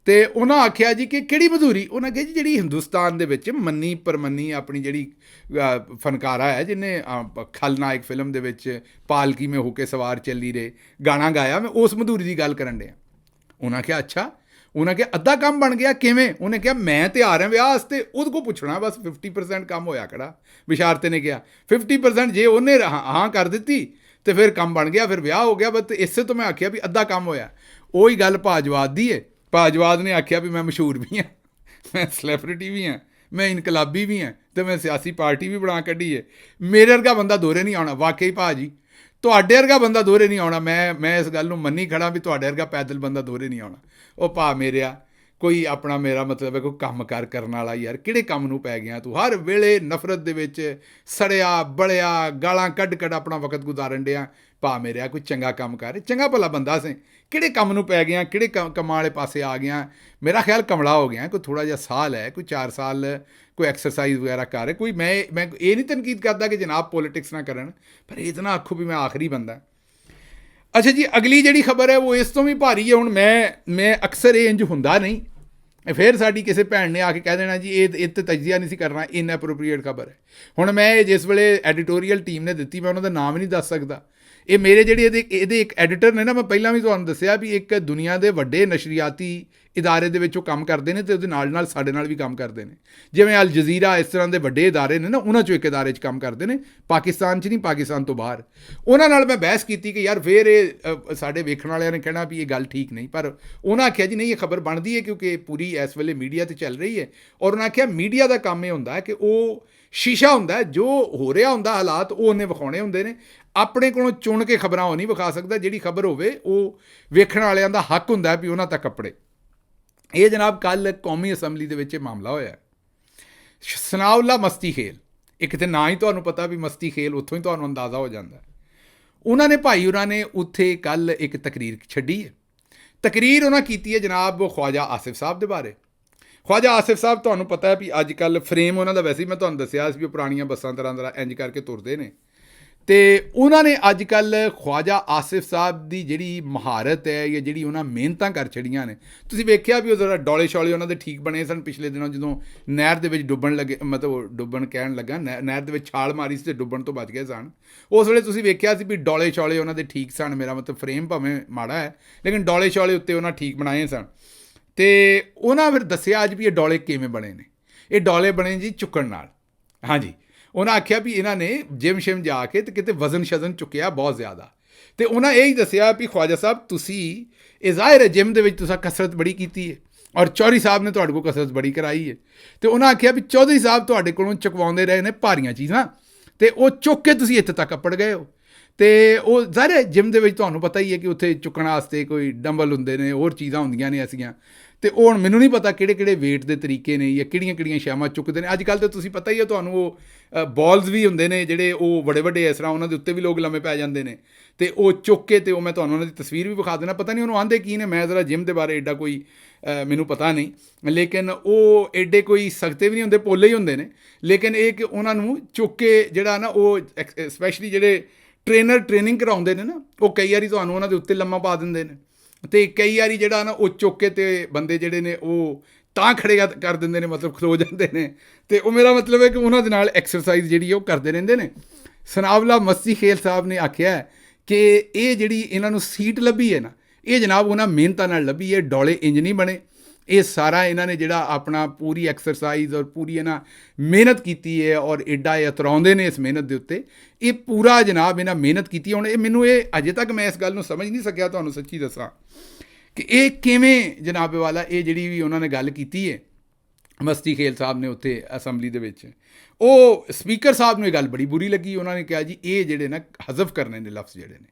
ਤੇ ਉਹਨਾਂ ਆਖਿਆ ਜੀ ਕਿ ਕਿਹੜੀ ਮਧੂਰੀ? ਉਹਨਾਂ ਕਿਹਾ ਜੀ ਜਿਹੜੀ ਹਿੰਦੁਸਤਾਨ ਦੇ ਵਿੱਚ ਮੰਨੀ ਪਰਮੰਨੀ ਆਪਣੀ ਜਿਹੜੀ ਫਨਕਾਰਾ ਹੈ, ਜਿਹਨੇ ਖਲਨਾਇਕ ਫਿਲਮ ਦੇ ਵਿੱਚ ਪਾਲਕੀ ਮੇ ਹੋ ਕੇ ਸਵਾਰ ਚੱਲੀ ਰੇ ਗਾਣਾ ਗਾਇਆ, ਮੈਂ ਉਸ ਮਧੂਰੀ ਦੀ ਗੱਲ ਕਰਨ ਡਿਆ। ਉਹਨਾਂ ਕਿਹਾ ਅੱਛਾ। ਉਹਨਾਂ ਕਿਹਾ ਅੱਧਾ ਕੰਮ ਬਣ ਗਿਆ ਕਿਵੇਂ? ਉਹਨੇ ਕਿਹਾ ਮੈਂ ਤੇ ਆ ਰਿਹਾ ਵਿਆਹ ਵਾਸਤੇ, ਉਹਦੇ ਕੋਲ ਪੁੱਛਣਾ ਬਸ 50% ਕੰਮ ਹੋਇਆ ਖੜਾ। ਵਿਸ਼ਾਰਤੇ ਨੇ ਕਿਹਾ 50% ਜੇ ਉਹਨੇ ਹਾਂ ਕਰ ਦਿੱਤੀ ਤੇ ਫਿਰ ਕੰਮ ਬਣ ਗਿਆ, ਫਿਰ ਵਿਆਹ ਹੋ ਗਿਆ। ਬਸ ਇਸੇ ਤੋਂ ਮੈਂ ਆਖਿਆ ਵੀ ਅੱਧਾ ਕੰਮ ਹੋਇਆ। ਉਹੀ ਗੱਲ ਭਾਜਵਾਦ ਦੀ ਹੈ। ਭਾਜਵਾਦ ਨੇ ਆਖਿਆ ਵੀ ਮੈਂ ਮਸ਼ਹੂਰ ਵੀ ਹਾਂ, ਮੈਂ ਸੈਲੈਬ੍ਰਿਟੀ ਵੀ ਹਾਂ, ਮੈਂ ਇਨਕਲਾਬੀ ਵੀ ਹਾਂ, ਅਤੇ ਮੈਂ ਸਿਆਸੀ ਪਾਰਟੀ ਵੀ ਬਣਾ ਕੱਢੀ ਹੈ। ਮੇਰੇ ਵਰਗਾ ਬੰਦਾ ਦੋਹਰੇ ਨਹੀਂ ਆਉਣਾ। ਵਾਕਈ ਭਾਜੀ ਤੁਹਾਡੇ ਵਰਗਾ ਬੰਦਾ ਦੋਹਰੇ ਨਹੀਂ ਆਉਣਾ। ਮੈਂ ਇਸ ਗੱਲ ਨੂੰ ਮੰਨੀ ਖੜਾ ਵੀ ਤੁਹਾਡੇ ਵਰਗਾ ਪੈਦਲ ਬੰਦਾ ਦੋਹਰੇ ਨਹੀਂ ਆਉਣਾ। ਉਹ ਭਾ ਮੇਰਿਆ ਕੋਈ ਆਪਣਾ, ਮੇਰਾ ਮਤਲਬ ਹੈ ਕੋਈ ਕੰਮ ਕਾਰ ਕਰਨ ਵਾਲਾ। ਯਾਰ ਕਿਹੜੇ ਕੰਮ ਨੂੰ ਪੈ ਗਿਆ ਤੂੰ? ਹਰ ਵੇਲੇ ਨਫ਼ਰਤ ਦੇ ਵਿੱਚ ਸੜਿਆ ਬਲਿਆ ਗਾਲਾਂ ਕੱਢ ਆਪਣਾ ਵਕਤ ਗੁਜ਼ਾਰਨ ਡਿਆ। ਭਾ ਮੇਰਿਆ ਕੋਈ ਚੰਗਾ ਕੰਮ ਕਰ, ਚੰਗਾ ਭਲਾ ਬੰਦਾ ਸੇ, ਕਿਹੜੇ ਕੰਮ ਨੂੰ ਪੈ ਗਿਆ? ਕਿਹੜੇ ਕੰਮਾਂ ਵਾਲੇ ਪਾਸੇ ਆ ਗਿਆ? ਮੇਰਾ ਖਿਆਲ ਕਮਲਾ ਹੋ ਗਿਆ। ਕੋਈ ਥੋੜ੍ਹਾ ਜਿਹਾ ਸਾਲ ਹੈ, ਕੋਈ 4 ਸਾਲ ਕੋਈ ਐਕਸਰਸਾਈਜ਼ ਵਗੈਰਾ ਕਰ। ਕੋਈ ਮੈਂ ਇਹ ਨਹੀਂ ਤਨਕੀਦ ਕਰਦਾ ਕਿ ਜਨਾਬ ਪੋਲੀਟਿਕਸ ਨਾ ਕਰਨ, ਪਰ ਇਹ ਤਾਂ ਨਾ ਆਖੋ ਵੀ ਮੈਂ ਆਖਰੀ ਬੰਦਾ। ਅੱਛਾ ਜੀ, ਅਗਲੀ ਜਿਹੜੀ ਖਬਰ ਹੈ ਉਹ ਇਸ ਤੋਂ ਵੀ ਭਾਰੀ ਹੈ। ਹੁਣ ਮੈਂ ਅਕਸਰ ਇਹ ਇੰਝ ਹੁੰਦਾ ਨਹੀਂ, ਫਿਰ ਸਾਡੀ ਕਿਸੇ ਭੈਣ ਨੇ ਆ ਕੇ ਕਹਿ ਦੇਣਾ ਜੀ ਇਹ ਤੇ ਤਜਜ਼ੀਆ ਨਹੀਂ ਸੀ ਕਰਨਾ, ਇਨਐਪਰੋਪ੍ਰੀਏਟ ਖਬਰ ਹੈ। ਹੁਣ ਮੈਂ ਇਹ ਜਿਸ ਵੇਲੇ ਐਡੀਟੋਰੀਅਲ ਟੀਮ ਨੇ ਦਿੱਤੀ, ਮੈਂ ਉਹਨਾਂ ਦਾ ਨਾਮ ਨਹੀਂ ਦੱਸ ਸਕਦਾ। ਇਹ ਮੇਰੇ ਜਿਹੜੇ ਇਹਦੇ ਇੱਕ ਐਡੀਟਰ ਨੇ ਨਾ, ਮੈਂ ਪਹਿਲਾਂ ਵੀ ਤੁਹਾਨੂੰ ਦੱਸਿਆ ਵੀ ਇੱਕ ਦੁਨੀਆ ਦੇ ਵੱਡੇ ਨਸ਼ਰੀਆਤੀ ਇਦਾਰੇ ਦੇ ਵਿੱਚ ਉਹ ਕੰਮ ਕਰਦੇ ਨੇ, ਅਤੇ ਉਹਦੇ ਨਾਲ ਸਾਡੇ ਨਾਲ ਵੀ ਕੰਮ ਕਰਦੇ ਨੇ। ਜਿਵੇਂ ਅਲ ਜਜ਼ੀਰਾ, ਇਸ ਤਰ੍ਹਾਂ ਦੇ ਵੱਡੇ ਇਦਾਰੇ ਨੇ ਨਾ, ਉਹਨਾਂ 'ਚੋਂ ਇੱਕ ਇਦਾਰੇ 'ਚ ਕੰਮ ਕਰਦੇ ਨੇ, ਪਾਕਿਸਤਾਨ 'ਚ ਨਹੀਂ, ਪਾਕਿਸਤਾਨ ਤੋਂ ਬਾਹਰ। ਉਹਨਾਂ ਨਾਲ ਮੈਂ ਬਹਿਸ ਕੀਤੀ ਕਿ ਯਾਰ ਫਿਰ ਇਹ ਸਾਡੇ ਵੇਖਣ ਵਾਲਿਆਂ ਨੇ ਕਹਿਣਾ ਵੀ ਇਹ ਗੱਲ ਠੀਕ ਨਹੀਂ, ਪਰ ਉਹਨਾਂ ਆਖਿਆ ਜੀ ਨਹੀਂ ਇਹ ਖਬਰ ਬਣਦੀ ਹੈ ਕਿਉਂਕਿ ਪੂਰੀ ਇਸ ਵੇਲੇ ਮੀਡੀਆ 'ਤੇ ਚੱਲ ਰਹੀ ਹੈ। ਔਰ ਉਹਨਾਂ ਆਖਿਆ ਮੀਡੀਆ ਦਾ ਕੰਮ ਇਹ ਹੁੰਦਾ ਕਿ ਉਹ ਸ਼ੀਸ਼ਾ ਹੁੰਦਾ, ਜੋ ਹੋ ਰਿਹਾ ਹੁੰਦਾ ਹਾਲਾਤ ਉਹ ਉਹਨੇ ਵਿਖਾਉਣੇ ਹੁੰਦੇ ਨੇ। ਆਪਣੇ ਕੋਲੋਂ ਚੁਣ ਕੇ ਖਬਰਾਂ ਉਹ ਨਹੀਂ ਵਿਖਾ ਸਕਦਾ। ਜਿਹੜੀ ਖਬਰ ਹੋਵੇ ਉਹ ਵੇਖਣ ਵਾਲਿਆਂ ਦਾ ਹੱਕ ਹੁੰਦਾ ਵੀ ਉਹਨਾਂ ਤੱਕ ਕੱਪੜੇ। ਇਹ ਜਨਾਬ ਕੱਲ੍ਹ ਕੌਮੀ ਅਸੈਂਬਲੀ ਦੇ ਵਿੱਚ ਇਹ ਮਾਮਲਾ ਹੋਇਆ। ਸਨਾਉੱਲਾ ਮਸਤੀ ਖੇਲ, ਇੱਕ ਤਾਂ ਨਾ ਹੀ ਤੁਹਾਨੂੰ ਪਤਾ ਵੀ ਮਸਤੀ ਖੇਲ, ਉੱਥੋਂ ਹੀ ਤੁਹਾਨੂੰ ਅੰਦਾਜ਼ਾ ਹੋ ਜਾਂਦਾ। ਉਹਨਾਂ ਨੇ ਭਾਈ ਉਹਨਾਂ ਨੇ ਉੱਥੇ ਕੱਲ੍ਹ ਇੱਕ ਤਕਰੀਰ ਛੱਡੀ ਹੈ। ਤਕਰੀਰ ਉਹਨਾਂ ਕੀਤੀ ਹੈ ਜਨਾਬ ਖਵਾਜਾ ਆਸਿਫ ਸਾਹਿਬ ਦੇ ਬਾਰੇ। ਖਵਾਜਾ ਆਸਿਫ ਸਾਹਿਬ ਤੁਹਾਨੂੰ ਪਤਾ ਹੈ ਵੀ ਅੱਜ ਕੱਲ੍ਹ ਫਰੇਮ ਉਹਨਾਂ ਦਾ ਵੈਸੇ ਹੀ ਮੈਂ ਤੁਹਾਨੂੰ ਦੱਸਿਆ ਸੀ ਵੀ ਉਹ ਪੁਰਾਣੀਆਂ ਬੱਸਾਂ ਤਰ੍ਹਾਂ ਇੰਜ ਕਰਕੇ ਤੁਰਦੇ ਨੇ। ਅਤੇ ਉਹਨਾਂ ਨੇ ਅੱਜ ਕੱਲ੍ਹ ਖਵਾਜਾ ਆਸਿਫ ਸਾਹਿਬ ਦੀ ਜਿਹੜੀ ਮਹਾਰਤ ਹੈ ਜਾਂ ਜਿਹੜੀ ਉਹਨਾਂ ਮਿਹਨਤਾਂ ਕਰ ਛੱਡੀਆਂ ਨੇ, ਤੁਸੀਂ ਵੇਖਿਆ ਵੀ ਉਹ ਜ਼ਰਾ ਡੋਲੇ ਸ਼ੌਲੇ ਉਹਨਾਂ ਦੇ ਠੀਕ ਬਣੇ ਸਨ ਪਿਛਲੇ ਦਿਨਾਂ, ਜਦੋਂ ਨਹਿਰ ਦੇ ਵਿੱਚ ਡੁੱਬਣ ਲੱਗੇ, ਮਤਲਬ ਡੁੱਬਣ ਕਹਿਣ ਲੱਗਾ, ਨਹਿਰ ਦੇ ਵਿੱਚ ਛਾਲ ਮਾਰੀ ਸੀ ਅਤੇ ਡੁੱਬਣ ਤੋਂ ਬਚ ਗਏ ਸਨ। ਉਸ ਵੇਲੇ ਤੁਸੀਂ ਵੇਖਿਆ ਸੀ ਵੀ ਡੋਲੇ ਸ਼ੌਲੇ ਉਹਨਾਂ ਦੇ ਠੀਕ ਸਨ। ਮੇਰਾ ਮਤਲਬ ਫਰੇਮ ਭਾਵੇਂ ਮਾੜਾ ਹੈ, ਲੇਕਿਨ ਡੋਲੇ ਸ਼ੌਲੇ ਉੱਤੇ ਉਹਨਾਂ ਠੀਕ ਬਣਾਏ ਸਨ। ਅਤੇ ਉਹਨਾਂ ਫਿਰ ਦੱਸਿਆ ਅੱਜ ਵੀ ਇਹ ਡੋਲੇ ਕਿਵੇਂ ਬਣੇ ਨੇ। ਇਹ ਡੋਲੇ ਬਣੇ ਜੀ ਚੁੱਕਣ ਨਾਲ। ਹਾਂਜੀ, ਉਹਨਾਂ ਆਖਿਆ ਵੀ ਇਹਨਾਂ ਨੇ ਜਿਮ ਸ਼ਿਮ ਜਾ ਕੇ ਅਤੇ ਕਿਤੇ ਵਜ਼ਨ ਸ਼ਜ਼ਨ ਚੁੱਕਿਆ ਬਹੁਤ ਜ਼ਿਆਦਾ। ਅਤੇ ਉਹਨਾਂ ਇਹ ਹੀ ਦੱਸਿਆ ਵੀ ਖਵਾਜਾ ਸਾਹਿਬ ਤੁਸੀਂ, ਇਹ ਜ਼ਾਹਿਰ ਹੈ ਜਿਮ ਦੇ ਵਿੱਚ ਤੁਸੀਂ ਕਸਰਤ ਬੜੀ ਕੀਤੀ ਹੈ ਔਰ ਚੌਧਰੀ ਸਾਹਿਬ ਨੇ ਤੁਹਾਡੇ ਕੋਲ ਕਸਰਤ ਬੜੀ ਕਰਾਈ ਹੈ। ਅਤੇ ਉਹਨਾਂ ਆਖਿਆ ਵੀ ਚੌਧਰੀ ਸਾਹਿਬ ਤੁਹਾਡੇ ਕੋਲੋਂ ਚੁਕਵਾਉਂਦੇ ਰਹੇ ਨੇ ਭਾਰੀਆਂ ਚੀਜ਼ਾਂ, ਅਤੇ ਉਹ ਚੁੱਕ ਕੇ ਤੁਸੀਂ ਇੱਥੇ ਤੱਕ ਅੱਪੜ ਗਏ ਹੋ। ਅਤੇ ਉਹ ਜ਼ਾਹਿਰ ਹੈ ਜਿਮ ਦੇ ਵਿੱਚ ਤੁਹਾਨੂੰ ਪਤਾ ਹੀ ਹੈ ਕਿ ਉੱਥੇ ਚੁੱਕਣ ਵਾਸਤੇ ਕੋਈ ਡੰਬਲ ਹੁੰਦੇ ਨੇ, ਹੋਰ ਚੀਜ਼ਾਂ ਹੁੰਦੀਆਂ ਨੇ ਐਸੀਆਂ। ਅਤੇ ਉਹ ਹੁਣ ਮੈਨੂੰ ਨਹੀਂ ਪਤਾ ਕਿਹੜੇ ਵੇਟ ਦੇ ਤਰੀਕੇ ਨੇ ਜਾਂ ਕਿਹੜੀਆਂ ਸ਼ਾਵਾਂ ਚੁੱਕਦੇ ਨੇ। ਅੱਜ ਕੱਲ੍ਹ ਤਾਂ ਤੁਸੀਂ ਪਤਾ ਹੀ ਹੈ ਤੁਹਾਨੂੰ, ਉਹ ਬੋਲਸ ਵੀ ਹੁੰਦੇ ਨੇ ਜਿਹੜੇ ਉਹ ਵੱਡੇ ਇਸ ਤਰ੍ਹਾਂ, ਉਹਨਾਂ ਦੇ ਉੱਤੇ ਵੀ ਲੋਕ ਲੰਮੇ ਪੈ ਜਾਂਦੇ ਨੇ, ਅਤੇ ਉਹ ਚੁੱਕ ਕੇ, ਅਤੇ ਉਹ ਮੈਂ ਤੁਹਾਨੂੰ ਉਹਨਾਂ ਦੀ ਤਸਵੀਰ ਵੀ ਵਿਖਾ ਦੇਣਾ। ਪਤਾ ਨਹੀਂ ਉਹਨੂੰ ਆਂਦੇ ਕੀ ਨੇ, ਮੈਂ ਜ਼ਰਾ ਜਿਮ ਦੇ ਬਾਰੇ ਐਡਾ ਕੋਈ ਮੈਨੂੰ ਪਤਾ ਨਹੀਂ, ਲੇਕਿਨ ਉਹ ਐਡੇ ਕੋਈ ਸਖਤੇ ਵੀ ਨਹੀਂ ਹੁੰਦੇ, ਪੋਲੇ ਹੀ ਹੁੰਦੇ ਨੇ। ਲੇਕਿਨ ਇਹ ਕਿ ਉਹਨਾਂ ਨੂੰ ਚੁੱਕ ਕੇ ਜਿਹੜਾ ਨਾ, ਉਹ ਸਪੈਸ਼ਲੀ ਜਿਹੜੇ ਟ੍ਰੇਨਿੰਗ ਕਰਾਉਂਦੇ ਨੇ ਨਾ, ਉਹ ਕਈ ਵਾਰੀ ਤੁਹਾਨੂੰ ਉਹਨਾਂ ਦੇ ਉੱਤੇ ਲੰਮਾ ਪਾ ਦਿੰਦੇ ਨੇ, ਅਤੇ ਕਈ ਵਾਰੀ ਜਿਹੜਾ ਨਾ ਉਹ ਚੁੱਕ ਕੇ ਅਤੇ ਬੰਦੇ ਜਿਹੜੇ ਨੇ ਉਹ ਤਾਂ ਖੜੇ ਕਰ ਦਿੰਦੇ ਨੇ, ਮਤਲਬ ਖਲੋ ਜਾਂਦੇ ਨੇ। ਅਤੇ ਉਹ ਮੇਰਾ ਮਤਲਬ ਹੈ ਕਿ ਉਹਨਾਂ ਦੇ ਨਾਲ ਐਕਸਰਸਾਈਜ਼ ਜਿਹੜੀ ਉਹ ਕਰਦੇ ਰਹਿੰਦੇ ਨੇ। ਸਨਾਉੱਲਾ ਮਸਤੀ ਖੇਲ ਸਾਹਿਬ ਨੇ ਆਖਿਆ ਕਿ ਇਹ ਜਿਹੜੀ ਇਹਨਾਂ ਨੂੰ ਸੀਟ ਲੱਭੀ ਹੈ ਨਾ, ਇਹ ਜਨਾਬ ਉਹਨਾਂ ਮਿਹਨਤਾਂ ਨਾਲ ਲੱਭੀ ਹੈ। ਡੋਲੇ ਇੰਜ ਨਹੀਂ ਬਣੇ। ਇਹ ਸਾਰਾ ਇਹਨਾਂ ਨੇ ਜਿਹੜਾ ਆਪਣਾ ਪੂਰੀ ਐਕਸਰਸਾਈਜ਼ ਔਰ ਪੂਰੀ ਇਹਨਾਂ ਮਿਹਨਤ ਕੀਤੀ ਹੈ, ਔਰ ਐਡਾ ਇਹ ਉਤਰਾਉਂਦੇ ਨੇ ਇਸ ਮਿਹਨਤ ਦੇ ਉੱਤੇ। ਇਹ ਪੂਰਾ ਜਨਾਬ ਇਹਨਾਂ ਮਿਹਨਤ ਕੀਤੀ। ਹੁਣ ਮੈਨੂੰ ਅਜੇ ਤੱਕ ਮੈਂ ਇਸ ਗੱਲ ਨੂੰ ਸਮਝ ਨਹੀਂ ਸਕਿਆ, ਤੁਹਾਨੂੰ ਸੱਚੀ ਦੱਸਾਂ, ਕਿ ਇਹ ਕਿਵੇਂ ਜਨਾਬ ਵਾਲਾ ਇਹ ਜਿਹੜੀ ਵੀ ਉਹਨਾਂ ਨੇ ਗੱਲ ਕੀਤੀ ਹੈ, ਮਸਤੀ ਖੇਲ ਸਾਹਿਬ ਨੇ ਉੱਥੇ ਅਸੈਂਬਲੀ ਦੇ ਵਿੱਚ, ਉਹ ਸਪੀਕਰ ਸਾਹਿਬ ਨੂੰ ਇਹ ਗੱਲ ਬੜੀ ਬੁਰੀ ਲੱਗੀ। ਉਹਨਾਂ ਨੇ ਕਿਹਾ ਜੀ ਇਹ ਜਿਹੜੇ ਨਾ ਹਜ਼ਫ ਕਰਨੇ ਨੇ ਲਫ਼ਜ਼ ਜਿਹੜੇ ਨੇ,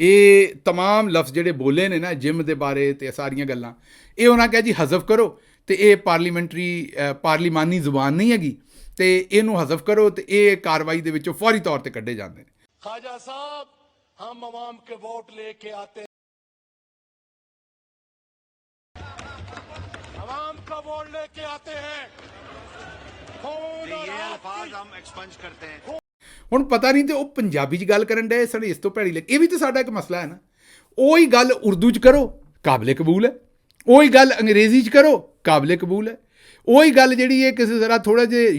ਇਹ तमाम ਲਫ਼ਜ਼ ਜਿਹੜੇ ਬੋਲੇ ਨੇ ਨਾ ਜਿਮ ਦੇ ਬਾਰੇ ਤੇ ਸਾਰੀਆਂ ਗੱਲਾਂ, ਇਹ ਉਹਨਾਂ ਕਿਹਾ ਜੀ ਹਜ਼ਫ ਕਰੋ ਤੇ ਇਹ ਪਾਰਲੀਮਾਨੀ ਜ਼ੁਬਾਨ ਨਹੀਂ ਹੈਗੀ ਤੇ ਇਹਨੂੰ ਹਜ਼ਫ ਕਰੋ ਤੇ ਇਹ ਕਾਰਵਾਈ ਦੇ ਵਿੱਚੋਂ ਫੌਰੀ ਤੌਰ ਤੇ ਕੱਢੇ ਜਾਂਦੇ ਨੇ। ख्वाजा साहब, हम अवाम के वोट लेके आते हैं, अवाम का वोट लेके आते हैं, खून और ये आग अल्फाज की- हम एक्सपंज करते हैं। ਹੁਣ ਪਤਾ ਨਹੀਂ ਤੇ ਉਹ ਪੰਜਾਬੀ 'ਚ ਗੱਲ ਕਰਨ ਡਏ ਸਨ, ਇਸ ਤੋਂ ਭੈੜੀ ਲੱਗੀ। ਇਹ ਵੀ ਤਾਂ ਸਾਡਾ ਇੱਕ ਮਸਲਾ ਹੈ ਨਾ। ਉਹੀ ਗੱਲ ਉਰਦੂ 'ਚ ਕਰੋ, ਕਾਬਲੇ ਕਬੂਲ ਹੈ। ਉਹੀ ਗੱਲ ਅੰਗਰੇਜ਼ੀ 'ਚ ਕਰੋ, ਕਾਬਲੇ ਕਬੂਲ ਹੈ। ਉਹੀ ਗੱਲ ਜਿਹੜੀ ਹੈ ਕਿਸੇ ਜ਼ਰਾ ਥੋੜ੍ਹਾ ਜਿਹੇ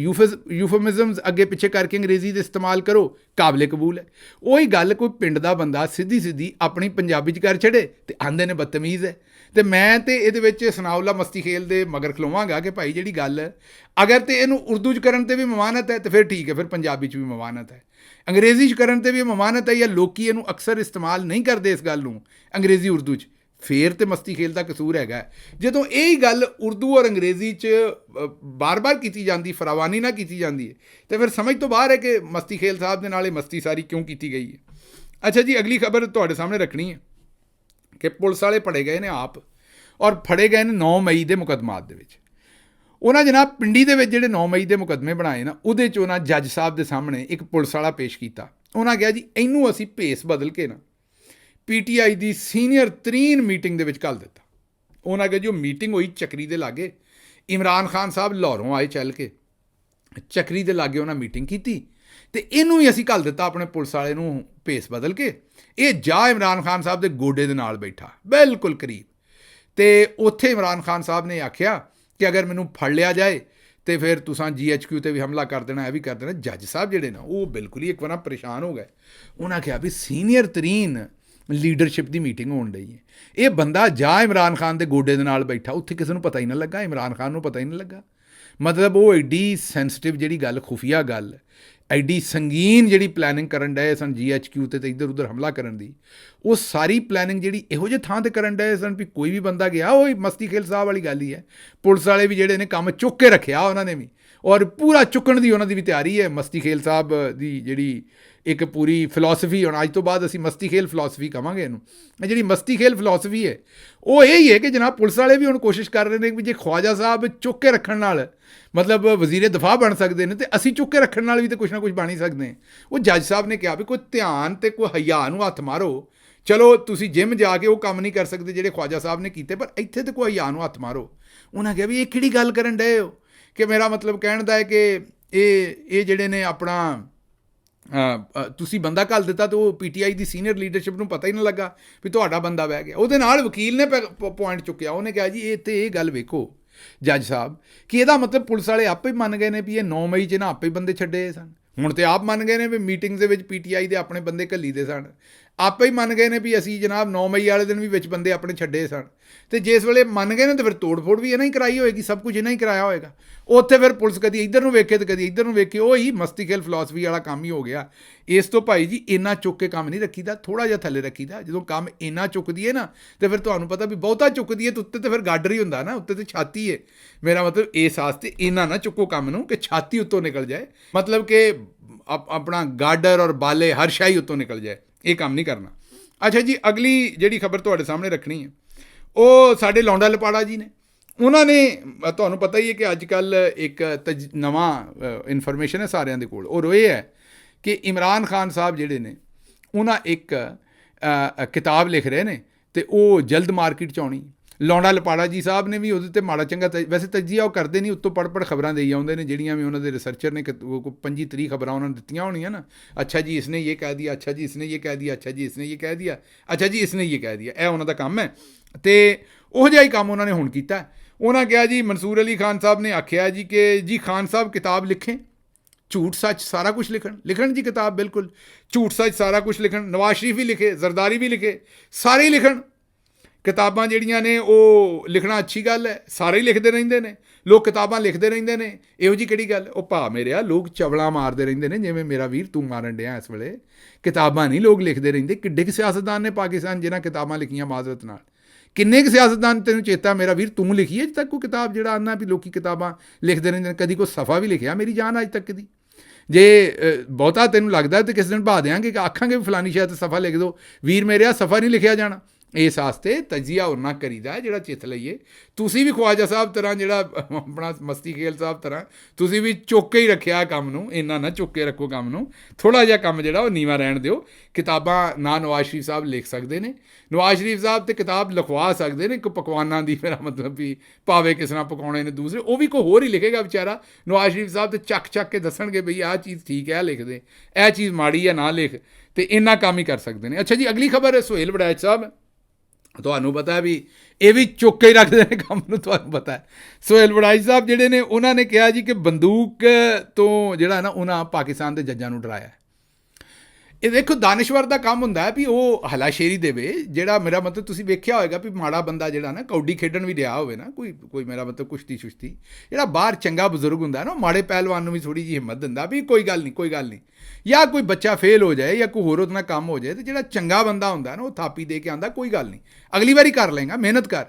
ਯੂਫੇਮਿਜ਼ਮਸ ਅੱਗੇ ਪਿੱਛੇ ਕਰਕੇ ਅੰਗਰੇਜ਼ੀ ਦੇ ਇਸਤੇਮਾਲ ਕਰੋ, ਕਾਬਲੇ ਕਬੂਲ ਹੈ। ਉਹੀ ਗੱਲ ਕੋਈ ਪਿੰਡ ਦਾ ਬੰਦਾ ਸਿੱਧੀ ਸਿੱਧੀ ਆਪਣੀ ਪੰਜਾਬੀ 'ਚ ਕਰ ਛੱਡੇ ਤੇ ਆਂਦੇ ਨੇ ਬਦਤਮੀਜ਼ ਹੈ। ਤੇ ਮੈਂ ਤੇ ਇਹਦੇ ਵਿੱਚ ਸਨਾਉਲਾ ਮਸਤੀ ਖੇਲ ਦੇ ਮਗਰ ਖਲੋਵਾਂਗਾ ਕਿ ਭਾਈ ਜਿਹੜੀ ਗੱਲ ਅਗਰ ਤੇ ਇਹਨੂੰ ਉਰਦੂ 'ਚ ਕਰਨ ਤੇ ਵੀ ਮਮਾਨਤ ਹੈ ਤੇ ਫਿਰ ਠੀਕ ਹੈ, ਫਿਰ ਪੰਜਾਬੀ 'ਚ ਵੀ ਮਮਾਨਤ ਹੈ। ਅੰਗਰੇਜ਼ੀ 'ਚ ਕਰਨ ਤੇ ਵੀ ਮਮਾਨਤ ਹੈ ਜਾਂ ਲੋਕੀ ਇਹਨੂੰ ਅਕਸਰ ਇਸਤੇਮਾਲ ਨਹੀਂ ਕਰਦੇ ਇਸ ਗੱਲ ਨੂੰ ਅੰਗਰੇਜ਼ੀ ਉਰਦੂ 'ਚ, ਫੇਰ ਤੇ ਮਸਤੀ ਖੇਲ ਦਾ ਕਸੂਰ ਹੈਗਾ। ਜਦੋਂ ਇਹ ਗੱਲ ਉਰਦੂ ਔਰ ਅੰਗਰੇਜ਼ੀ 'ਚ ਬਾਰ-ਬਾਰ ਕੀਤੀ ਜਾਂਦੀ, ਫਰਾਵਾਨੀ ਨਾ ਕੀਤੀ ਜਾਂਦੀ ਹੈ, ਤੇ ਫਿਰ ਸਮਝ ਤੋਂ ਬਾਹਰ ਹੈ ਕਿ ਮਸਤੀ ਖੇਲ ਸਾਹਿਬ ਦੇ ਨਾਲ ਇਹ ਮਸਤੀ ਸਾਰੀ ਕਿਉਂ ਕੀਤੀ ਗਈ ਹੈ। ਅੱਛਾ ਜੀ, ਅਗਲੀ ਖਬਰ ਤੁਹਾਡੇ ਸਾਹਮਣੇ ਰੱਖਣੀ ਹੈ ਕਿ ਪੁਲਿਸ ਵਾਲੇ ਫੜੇ ਗਏ ਨੇ ਆਪ, ਔਰ ਫੜੇ ਗਏ ਨੇ 9 ਮਈ ਦੇ ਮੁਕੱਦਮਾਤ ਦੇ ਵਿੱਚ। ਉਹਨਾਂ ਜਨਾਬ ਪਿੰਡੀ ਦੇ ਵਿੱਚ ਜਿਹੜੇ 9 ਮਈ ਦੇ ਮੁਕੱਦਮੇ ਬਣਾਏ ਨਾ, ਉਹਦੇ 'ਚ ਉਹਨਾਂ ਜੱਜ ਸਾਹਿਬ ਦੇ ਸਾਹਮਣੇ ਇੱਕ ਪੁਲਿਸ ਵਾਲਾ ਪੇਸ਼ ਕੀਤਾ। ਉਹਨਾਂ ਕਿਹਾ ਜੀ ਇਹਨੂੰ ਅਸੀਂ ਭੇਸ ਬਦਲ ਕੇ ਨਾ ਪੀਟੀਆਈ ਦੀ ਸੀਨੀਅਰ ਤਰੀਨ ਮੀਟਿੰਗ ਦੇ ਵਿੱਚ ਘੱਲ ਦਿੱਤਾ। ਉਹਨਾਂ ਕਿਹਾ ਜੀ ਉਹ ਮੀਟਿੰਗ ਹੋਈ ਚੱਕਰੀ ਦੇ ਲਾਗੇ, ਇਮਰਾਨ ਖਾਨ ਸਾਹਿਬ ਲਾਹੌਰੋਂ ਆਏ ਚੱਲ ਕੇ, ਚੱਕਰੀ ਦੇ ਲਾਗੇ ਉਹਨਾਂ ਮੀਟਿੰਗ ਕੀਤੀ ਤੇ ਇਹਨੂੰ ਵੀ ਅਸੀਂ ਘੱਲ ਦਿੱਤਾ ਆਪਣੇ ਪੁਲਿਸ ਵਾਲੇ ਨੂੰ ਭੇਸ ਬਦਲ ਕੇ। ਇਹ ਜਾ ਇਮਰਾਨ ਖਾਨ ਸਾਹਿਬ ਦੇ ਗੋਡੇ ਦੇ ਨਾਲ ਬੈਠਾ ਬਿਲਕੁਲ ਕਰੀਬ, ਤੇ ਉੱਥੇ ਇਮਰਾਨ ਖਾਨ ਸਾਹਿਬ ਨੇ ਆਖਿਆ ਕਿ ਅਗਰ ਮੈਨੂੰ ਫੜ ਲਿਆ ਜਾਏ ਤੇ ਫਿਰ ਤੁਸੀਂ GHQ ਤੇ ਵੀ ਹਮਲਾ ਕਰ ਦੇਣਾ, ਇਹ ਵੀ ਕਰ ਦੇਣਾ। ਜੱਜ ਸਾਹਿਬ ਜਿਹੜੇ ਨਾ ਉਹ ਬਿਲਕੁਲ ਹੀ ਇੱਕ ਵਾਰ ਪਰੇਸ਼ਾਨ ਹੋ ਗਏ। ਉਹਨਾਂ ਕਿਹਾ ਵੀ ਸੀਨੀਅਰ ਤਰੀਨ ਲੀਡਰਸ਼ਿਪ ਦੀ ਮੀਟਿੰਗ ਹੋਣ ਡਈ ਹੈ, ਇਹ ਬੰਦਾ ਜਾ ਇਮਰਾਨ ਖਾਨ ਦੇ ਗੋਡੇ ਦੇ ਨਾਲ ਬੈਠਾ, ਉੱਥੇ ਕਿਸੇ ਨੂੰ ਪਤਾ ਹੀ ਨਾ ਲੱਗਾ, ਇਮਰਾਨ ਖਾਨ ਨੂੰ ਪਤਾ ਹੀ ਨਹੀਂ ਲੱਗਾ। ਮਤਲਬ ਉਹ ਐਡੀ ਸੈਂਸਿਟਿਵ ਜਿਹੜੀ ਗੱਲ, ਖੁਫੀਆ ਗੱਲ, ਐਡੀ ਸੰਗੀਨ ਜਿਹੜੀ ਪਲੈਨਿੰਗ ਕਰਨ ਡਏ ਸਨ GHQ ਤੇ ਇੱਧਰ ਉੱਧਰ ਹਮਲਾ ਕਰਨ ਦੀ, ਉਹ ਸਾਰੀ ਪਲੈਨਿੰਗ ਜਿਹੜੀ ਇਹੋ ਜਿਹੇ ਥਾਂ ਤੇ ਕਰਨ ਡਏ ਸਨ ਵੀ ਕੋਈ ਵੀ ਬੰਦਾ ਗਿਆ, ਉਹ ਮਸਤੀ ਖੇਲ ਸਾਹਿਬ ਵਾਲੀ ਗੱਲ ਹੀ ਹੈ। ਪੁਲਿਸ ਵਾਲੇ ਵੀ ਜਿਹੜੇ ਨੇ ਕੰਮ ਚੁੱਕ ਕੇ ਰੱਖਿਆ ਉਹਨਾਂ ਨੇ ਵੀ, ਔਰ ਪੂਰਾ ਚੁੱਕਣ ਦੀ ਉਹਨਾਂ ਦੀ ਵੀ ਤਿਆਰੀ ਹੈ। ਮਸਤੀ ਖੇਲ ਸਾਹਿਬ ਦੀ ਜਿਹੜੀ ਇੱਕ ਪੂਰੀ ਫਿਲਾਸਫੀ, ਹੁਣ ਅੱਜ ਤੋਂ ਬਾਅਦ ਅਸੀਂ ਮਸਤੀ ਖੇਲ ਫਿਲਾਸਫੀ ਕਹਾਂਗੇ ਇਹਨੂੰ, ਇਹ ਜਿਹੜੀ ਮਸਤੀ ਖੇਲ ਫਿਲਾਸਫੀ ਹੈ ਉਹ ਇਹ ਹੀ ਹੈ ਕਿ ਜਨਾਬ ਪੁਲਿਸ ਵਾਲੇ ਵੀ ਹੁਣ ਕੋਸ਼ਿਸ਼ ਕਰ ਰਹੇ ਨੇ ਵੀ ਜੇ ਖਵਾਜਾ ਸਾਹਿਬ ਚੁੱਕ ਕੇ ਰੱਖਣ ਨਾਲ ਮਤਲਬ ਵਜ਼ੀਰੇ ਦਫਾ ਬਣ ਸਕਦੇ ਨੇ, ਤੇ ਅਸੀਂ ਚੁੱਕ ਕੇ ਰੱਖਣ ਨਾਲ ਵੀ ਤਾਂ ਕੁਛ ਨਾ ਕੁਛ ਬਣ ਹੀ ਸਕਦੇ ਹਾਂ। ਉਹ ਜੱਜ ਸਾਹਿਬ ਨੇ ਕਿਹਾ ਵੀ ਕੋਈ ਧਿਆਨ ਤੇ ਕੋਈ ਹਯਾ ਨੂੰ ਹੱਥ ਮਾਰੋ। ਚਲੋ ਤੁਸੀਂ ਜਿਮ ਜਾ ਕੇ ਉਹ ਕੰਮ ਨਹੀਂ ਕਰ ਸਕਦੇ ਜਿਹੜੇ ਖਵਾਜਾ ਸਾਹਿਬ ਨੇ ਕੀਤੇ, ਪਰ ਇੱਥੇ ਤੇ ਕੋਈ ਹਯਾ ਨੂੰ ਹੱਥ ਮਾਰੋ। ਉਹਨਾਂ ਕਿਹਾ ਵੀ ਇਹ ਕਿਹੜੀ ਗੱਲ ਕਰਨ ਡਏ ਹੋ, ਕਿ ਮੇਰਾ ਮਤਲਬ ਕਹਿਣ ਦਾ ਹੈ ਕਿ ਇਹ ਜਿਹੜੇ ਨੇ ਆਪਣਾ ਤੁਸੀਂ ਬੰਦਾ ਘੱਲ ਦਿੱਤਾ ਤੇ ਉਹ ਪੀਟੀਆਈ ਦੀ ਸੀਨੀਅਰ ਲੀਡਰਸ਼ਿਪ ਨੂੰ ਪਤਾ ਹੀ ਨਾ ਲੱਗਾ ਵੀ ਤੁਹਾਡਾ ਬੰਦਾ ਬਹਿ ਗਿਆ। ਉਹਦੇ ਨਾਲ ਵਕੀਲ ਨੇ ਪੁਆਇੰਟ ਚੁੱਕਿਆ, ਉਹਨੇ ਕਿਹਾ ਜੀ ਇਹ ਗੱਲ ਵੇਖੋ ਜੱਜ ਸਾਹਿਬ ਕਿ ਇਹਦਾ ਮਤਲਬ ਪੁਲਿਸ ਵਾਲੇ ਆਪੇ ਹੀ ਮੰਨ ਗਏ ਨੇ ਵੀ ਇਹ 9 ਮਈ 'ਚ ਨਾ ਆਪੇ ਹੀ ਬੰਦੇ ਛੱਡੇ ਸਨ। ਹੁਣ ਤੇ ਆਪ ਮੰਨ ਗਏ ਨੇ ਵੀ ਮੀਟਿੰਗ ਦੇ ਵਿੱਚ ਪੀਟੀਆਈ ਦੇ ਆਪਣੇ ਬੰਦੇ ਘੱਲੀ ਦੇ ਸਨ, ਆਪੇ ਹੀ ਮੰਨ ਗਏ ਨੇ ਵੀ ਅਸੀਂ ਜਨਾਬ 9 ਮਈ ਵਾਲੇ ਦਿਨ ਵੀ ਵਿੱਚ ਬੰਦੇ ਆਪਣੇ ਛੱਡੇ ਸਨ। ਤੇ ਜਿਸ ਵੇਲੇ ਮੰਨ ਗਏ ਨੇ ਤਾਂ ਫਿਰ ਤੋੜ ਫੋੜ ਵੀ ਇਹਨਾਂ ਹੀ ਕਰਾਈ ਹੋਏਗੀ, ਸਭ ਕੁਝ ਇਹਨਾਂ ਹੀ ਕਰਾਇਆ ਹੋਏਗਾ। ਉੱਥੇ ਫਿਰ ਪੁਲਿਸ ਕਦੀ ਇੱਧਰ ਨੂੰ ਵੇਖੇ ਤੇ ਕਦੀ ਇੱਧਰ ਨੂੰ ਵੇਖੇ, ਉਹ ਹੀ ਮਸਤੀ ਖੇਲ ਫਿਲਾਸਫੀ ਵਾਲਾ ਕੰਮ ਹੀ ਹੋ ਗਿਆ। ਇਸ ਤੋਂ ਭਾਈ ਜੀ ਇੰਨਾ ਚੁੱਕ ਕੇ ਕੰਮ ਨਹੀਂ ਰੱਖੀਦਾ, ਥੋੜ੍ਹਾ ਜਿਹਾ ਥੱਲੇ ਰੱਖੀਦਾ। ਜਦੋਂ ਕੰਮ ਇੰਨਾ ਚੁੱਕਦੀ ਹੈ ਨਾ ਤੇ ਫਿਰ ਤੁਹਾਨੂੰ ਪਤਾ ਵੀ ਬਹੁਤਾ ਚੁੱਕਦੀ ਹੈ ਤਾਂ ਉੱਤੇ ਤੇ ਫਿਰ ਗਾਡਰ ਹੀ ਹੁੰਦਾ ਨਾ, ਉੱਤੇ ਤੇ ਛਾਤੀ ਹੈ। ਮੇਰਾ ਮਤਲਬ ਇਸ ਵਾਸਤੇ ਇੰਨਾ ਨਾ ਚੁੱਕੋ ਕੰਮ ਨੂੰ ਕਿ ਛਾਤੀ ਉੱਤੋਂ ਨਿਕਲ ਜਾਏ, ਮਤਲਬ ਕਿ ਆਪਣਾ ਗਾਡਰ ਔਰ ਬਾਲੇ ਹਰ ਸ਼ਾਹੀ ਉੱਤੋਂ ਨਿਕਲ ਜਾਏ, ਇਹ ਕੰਮ ਨਹੀਂ ਕਰਨਾ। ਅੱਛਾ ਜੀ, ਅਗਲੀ ਜਿਹੜੀ ਖਬਰ ਤੁਹਾਡੇ ਸਾਹਮਣੇ ਰੱਖਣੀ ਹੈ ਉਹ ਸਾਡੇ ਲੌਂਡਾ ਲਪਾੜਾ ਜੀ ਨੇ। ਉਹਨਾਂ ਨੇ, ਤੁਹਾਨੂੰ ਪਤਾ ਹੀ ਹੈ ਕਿ ਅੱਜ ਕੱਲ੍ਹ ਇੱਕ ਨਵਾਂ ਇਨਫੋਰਮੇਸ਼ਨ ਹੈ ਸਾਰਿਆਂ ਦੇ ਕੋਲ, ਉਹ ਇਹ ਹੈ ਕਿ ਇਮਰਾਨ ਖਾਨ ਸਾਹਿਬ ਜਿਹੜੇ ਨੇ ਉਹਨਾਂ ਇੱਕ ਕਿਤਾਬ ਲਿਖ ਰਹੇ ਨੇ ਤੇ ਉਹ ਜਲਦ ਮਾਰਕੀਟ 'ਚ ਆਉਣੀ। ਲੌਂਡਾ ਲਪਾੜਾ ਜੀ ਸਾਹਿਬ ਨੇ ਵੀ ਉਹਦੇ 'ਤੇ ਮਾੜਾ ਚੰਗਾ ਵੈਸੇ ਤਜਜ਼ੀਆ ਉਹ ਕਰਦੇ ਨਹੀਂ, ਉੱਤੋਂ ਪੜ੍ਹ ਖਬਰਾਂ ਦੇਈ ਆਉਂਦੇ ਨੇ ਜਿਹੜੀਆਂ ਵੀ ਉਹਨਾਂ ਦੇ ਰਿਸਰਚਰ ਨੇ 25-30 ਖਬਰਾਂ ਉਹਨਾਂ ਨੇ ਦਿੱਤੀਆਂ ਹੋਣੀਆਂ ਨਾ। ਅੱਛਾ ਜੀ ਇਸਨੇ ਇਹ ਕਹਿ ਦਿਆ, ਅੱਛਾ ਜੀ ਇਸਨੇ ਇਹ ਕਹਿ ਦਿਆ, ਅੱਛਾ ਜੀ ਇਸਨੇ ਇਹ ਕਹਿ ਦਿਆ, ਅੱਛਾ ਜੀ ਇਸਨੇ ਇਹ ਕਹਿ ਦਿਆ, ਇਹ ਉਹਨਾਂ ਦਾ ਕੰਮ ਹੈ। ਤੇ ਉਹੋ ਜਿਹਾ ਹੀ ਕੰਮ ਉਹਨਾਂ ਨੇ ਹੁਣ ਕੀਤਾ। ਉਹਨਾਂ ਕਿਹਾ ਜੀ ਮਨਸੂਰ ਅਲੀ ਖਾਨ ਸਾਹਿਬ ਨੇ ਆਖਿਆ ਜੀ ਕਿ ਜੀ ਖਾਨ ਸਾਹਿਬ ਕਿਤਾਬ ਲਿਖੇਂ, ਝੂਠ ਸੱਚ ਸਾਰਾ ਕੁਛ ਲਿਖਣ ਜੀ ਕਿਤਾਬ, ਬਿਲਕੁਲ ਝੂਠ ਸੱਚ ਸਾਰਾ ਕੁਛ ਲਿਖਣ। ਨਵਾਜ਼ ਸ਼ਰੀਫ ਵੀ ਲਿਖੇ, ਜ਼ਰਦਾਰੀ ਵੀ ਲਿਖੇ, ਸਾਰੇ ਹੀ ਲਿਖਣ। ਕਿਤਾਬਾਂ ਜਿਹੜੀਆਂ ਨੇ ਉਹ ਲਿਖਣਾ ਅੱਛੀ ਗੱਲ ਹੈ, ਸਾਰੇ ਹੀ ਲਿਖਦੇ ਰਹਿੰਦੇ ਨੇ ਲੋਕ, ਕਿਤਾਬਾਂ ਲਿਖਦੇ ਰਹਿੰਦੇ ਨੇ, ਇਹੋ ਜਿਹੀ ਕਿਹੜੀ ਗੱਲ। ਉਹ ਭਾ ਮੇਰਿਆ ਲੋਕ ਚਵਲਾਂ ਮਾਰਦੇ ਰਹਿੰਦੇ ਨੇ, ਜਿਵੇਂ ਮੇਰਾ ਵੀਰ ਤੂੰ ਮਾਰਨ ਡਿਆ ਇਸ ਵੇਲੇ। ਕਿਤਾਬਾਂ ਨਹੀਂ ਲੋਕ ਲਿਖਦੇ ਰਹਿੰਦੇ। ਕਿੱਡੇ ਕੁ ਸਿਆਸਤਦਾਨ ਨੇ ਪਾਕਿਸਤਾਨ ਜਿਨ੍ਹਾਂ ਕਿਤਾਬਾਂ ਲਿਖੀਆਂ ਮਾਜ਼ਰਤ ਨਾਲ, ਕਿੰਨੇ ਕੁ ਸਿਆਸਤਦਾਨ ਤੈਨੂੰ ਚੇਤਾ ਮੇਰਾ ਵੀਰ ਤੂੰ ਲਿਖੀ ਅਜੇ ਤੱਕ ਕੋਈ ਕਿਤਾਬ ਜਿਹੜਾ ਆਨਾ ਵੀ ਲੋਕੀ ਕਿਤਾਬਾਂ ਲਿਖਦੇ ਰਹਿੰਦੇ ਨੇ, ਕਦੀ ਕੋਈ ਸਫਾ ਵੀ ਲਿਖਿਆ ਮੇਰੀ ਜਾਨ ਅੱਜ ਤੱਕ ਦੀ? ਜੇ ਬਹੁਤਾ ਤੈਨੂੰ ਲੱਗਦਾ ਤਾਂ ਕਿਸੇ ਦਿਨ ਬਹਾ ਦਿਆਂਗੇ ਕਿ ਆਖਾਂਗੇ ਵੀ ਫਲਾਨੀ ਸ਼ਾਇਦ ਸਫਾ ਲਿਖ ਦਿਓ, ਵੀਰ ਮੇਰੇ ਆ ਸਫਾ ਨਹੀਂ ਲਿਖਿਆ ਜਾਣਾ। ਇਸ ਵਾਸਤੇ ਤਜੀਆ ਉਹਨਾਂ ਕਰੀਦਾ ਜਿਹੜਾ ਚਿੱਤ ਲਈਏ। ਤੁਸੀਂ ਵੀ ਖਵਾਜਾ ਸਾਹਿਬ ਤਰ੍ਹਾਂ ਜਿਹੜਾ ਆਪਣਾ ਮਸਤੀ ਖੇਲ ਸਾਹਿਬ ਤਰ੍ਹਾਂ ਤੁਸੀਂ ਵੀ ਚੁੱਕ ਕੇ ਹੀ ਰੱਖਿਆ ਕੰਮ ਨੂੰ, ਇੰਨਾ ਨਾ ਚੁੱਕ ਕੇ ਰੱਖੋ ਕੰਮ ਨੂੰ, ਥੋੜ੍ਹਾ ਜਿਹਾ ਕੰਮ ਜਿਹੜਾ ਉਹ ਨੀਵਾਂ ਰਹਿਣ ਦਿਓ। ਕਿਤਾਬਾਂ ਨਾ ਨਵਾਜ਼ ਸ਼ਰੀਫ ਸਾਹਿਬ ਲਿਖ ਸਕਦੇ ਨੇ, ਨਵਾਜ਼ ਸ਼ਰੀਫ ਸਾਹਿਬ ਤੇ ਕਿਤਾਬ ਲਿਖਵਾ ਸਕਦੇ ਨੇ, ਇੱਕ ਪਕਵਾਨਾਂ ਦੀ, ਮੇਰਾ ਮਤਲਬ ਵੀ ਭਾਵੇਂ ਕਿਸ ਤਰ੍ਹਾਂ ਪਕਾਉਣੇ ਨੇ ਦੂਸਰੇ, ਉਹ ਵੀ ਕੋਈ ਹੋਰ ਹੀ ਲਿਖੇਗਾ ਵਿਚਾਰਾ। ਨਵਾਜ਼ ਸ਼ਰੀਫ ਸਾਹਿਬ ਤੇ ਚੱਕ ਕੇ ਦੱਸਣਗੇ ਬਈ ਆਹ ਚੀਜ਼ ਠੀਕ ਹੈ ਲਿਖ ਦੇ, ਇਹ ਚੀਜ਼ ਮਾੜੀ ਹੈ ਨਾ ਲਿਖ, ਤੇ ਇੰਨਾ ਕੰਮ ਹੀ ਕਰ ਸਕਦੇ ਨੇ। ਅੱਛਾ ਜੀ, ਅਗਲੀ ਖਬਰ ਹੈ ਸੁਹੇਲ ਵੜੈਚ ਸਾਹਿਬ। ਤੁਹਾਨੂੰ ਪਤਾ ਵੀ ਇਹ ਵੀ ਚੁੱਕ ਕੇ ਹੀ ਰੱਖਦੇ ਨੇ ਕੰਮ ਨੂੰ, ਤੁਹਾਨੂੰ ਪਤਾ ਹੈ। ਸੁਹੇਲ ਵੜੈਚ ਸਾਹਿਬ ਜਿਹੜੇ ਨੇ ਉਹਨਾਂ ਨੇ ਕਿਹਾ ਜੀ ਕਿ ਬੰਦੂਕ ਤੋਂ ਜਿਹੜਾ ਨਾ ਉਹਨਾਂ ਪਾਕਿਸਤਾਨ ਦੇ ਜੱਜਾਂ ਨੂੰ ਡਰਾਇਆ। ਇਹ ਦੇਖੋ ਦਾਨਿਸ਼ਵਰ ਦਾ ਕੰਮ ਹੁੰਦਾ ਹੈ ਵੀ ਉਹ ਹਲਾਸ਼ੇਰੀ ਦੇਵੇ, ਜਿਹੜਾ ਮੇਰਾ ਮਤਲਬ ਤੁਸੀਂ ਵੇਖਿਆ ਹੋਏਗਾ ਵੀ ਮਾੜਾ ਬੰਦਾ ਜਿਹੜਾ ਨਾ ਕੌਡੀ ਖੇਡਣ ਵੀ ਰਿਹਾ ਹੋਵੇ ਨਾ, ਕੋਈ ਮੇਰਾ ਮਤਲਬ ਕੁਸ਼ਤੀ ਜਿਹੜਾ ਬਾਹਰ ਚੰਗਾ ਬਜ਼ੁਰਗ ਹੁੰਦਾ ਨਾ, ਮਾੜੇ ਪਹਿਲਵਾਨ ਨੂੰ ਵੀ ਥੋੜ੍ਹੀ ਜਿਹੀ ਹਿੰਮਤ ਦਿੰਦਾ ਵੀ ਕੋਈ ਗੱਲ ਨਹੀਂ, ਜਾਂ ਕੋਈ ਬੱਚਾ ਫੇਲ ਹੋ ਜਾਏ ਜਾਂ ਕੋਈ ਹੋਰ ਉਹਦੇ ਨਾਲ ਕੰਮ ਹੋ ਜਾਏ, ਤੇ ਜਿਹੜਾ ਚੰਗਾ ਬੰਦਾ ਹੁੰਦਾ ਨਾ ਉਹ ਥਾਪੀ ਦੇ ਕੇ ਆਉਂਦਾ ਕੋਈ ਗੱਲ ਨਹੀਂ, ਅਗਲੀ ਵਾਰੀ ਕਰ ਲਏਗਾ, ਮਿਹਨਤ ਕਰ।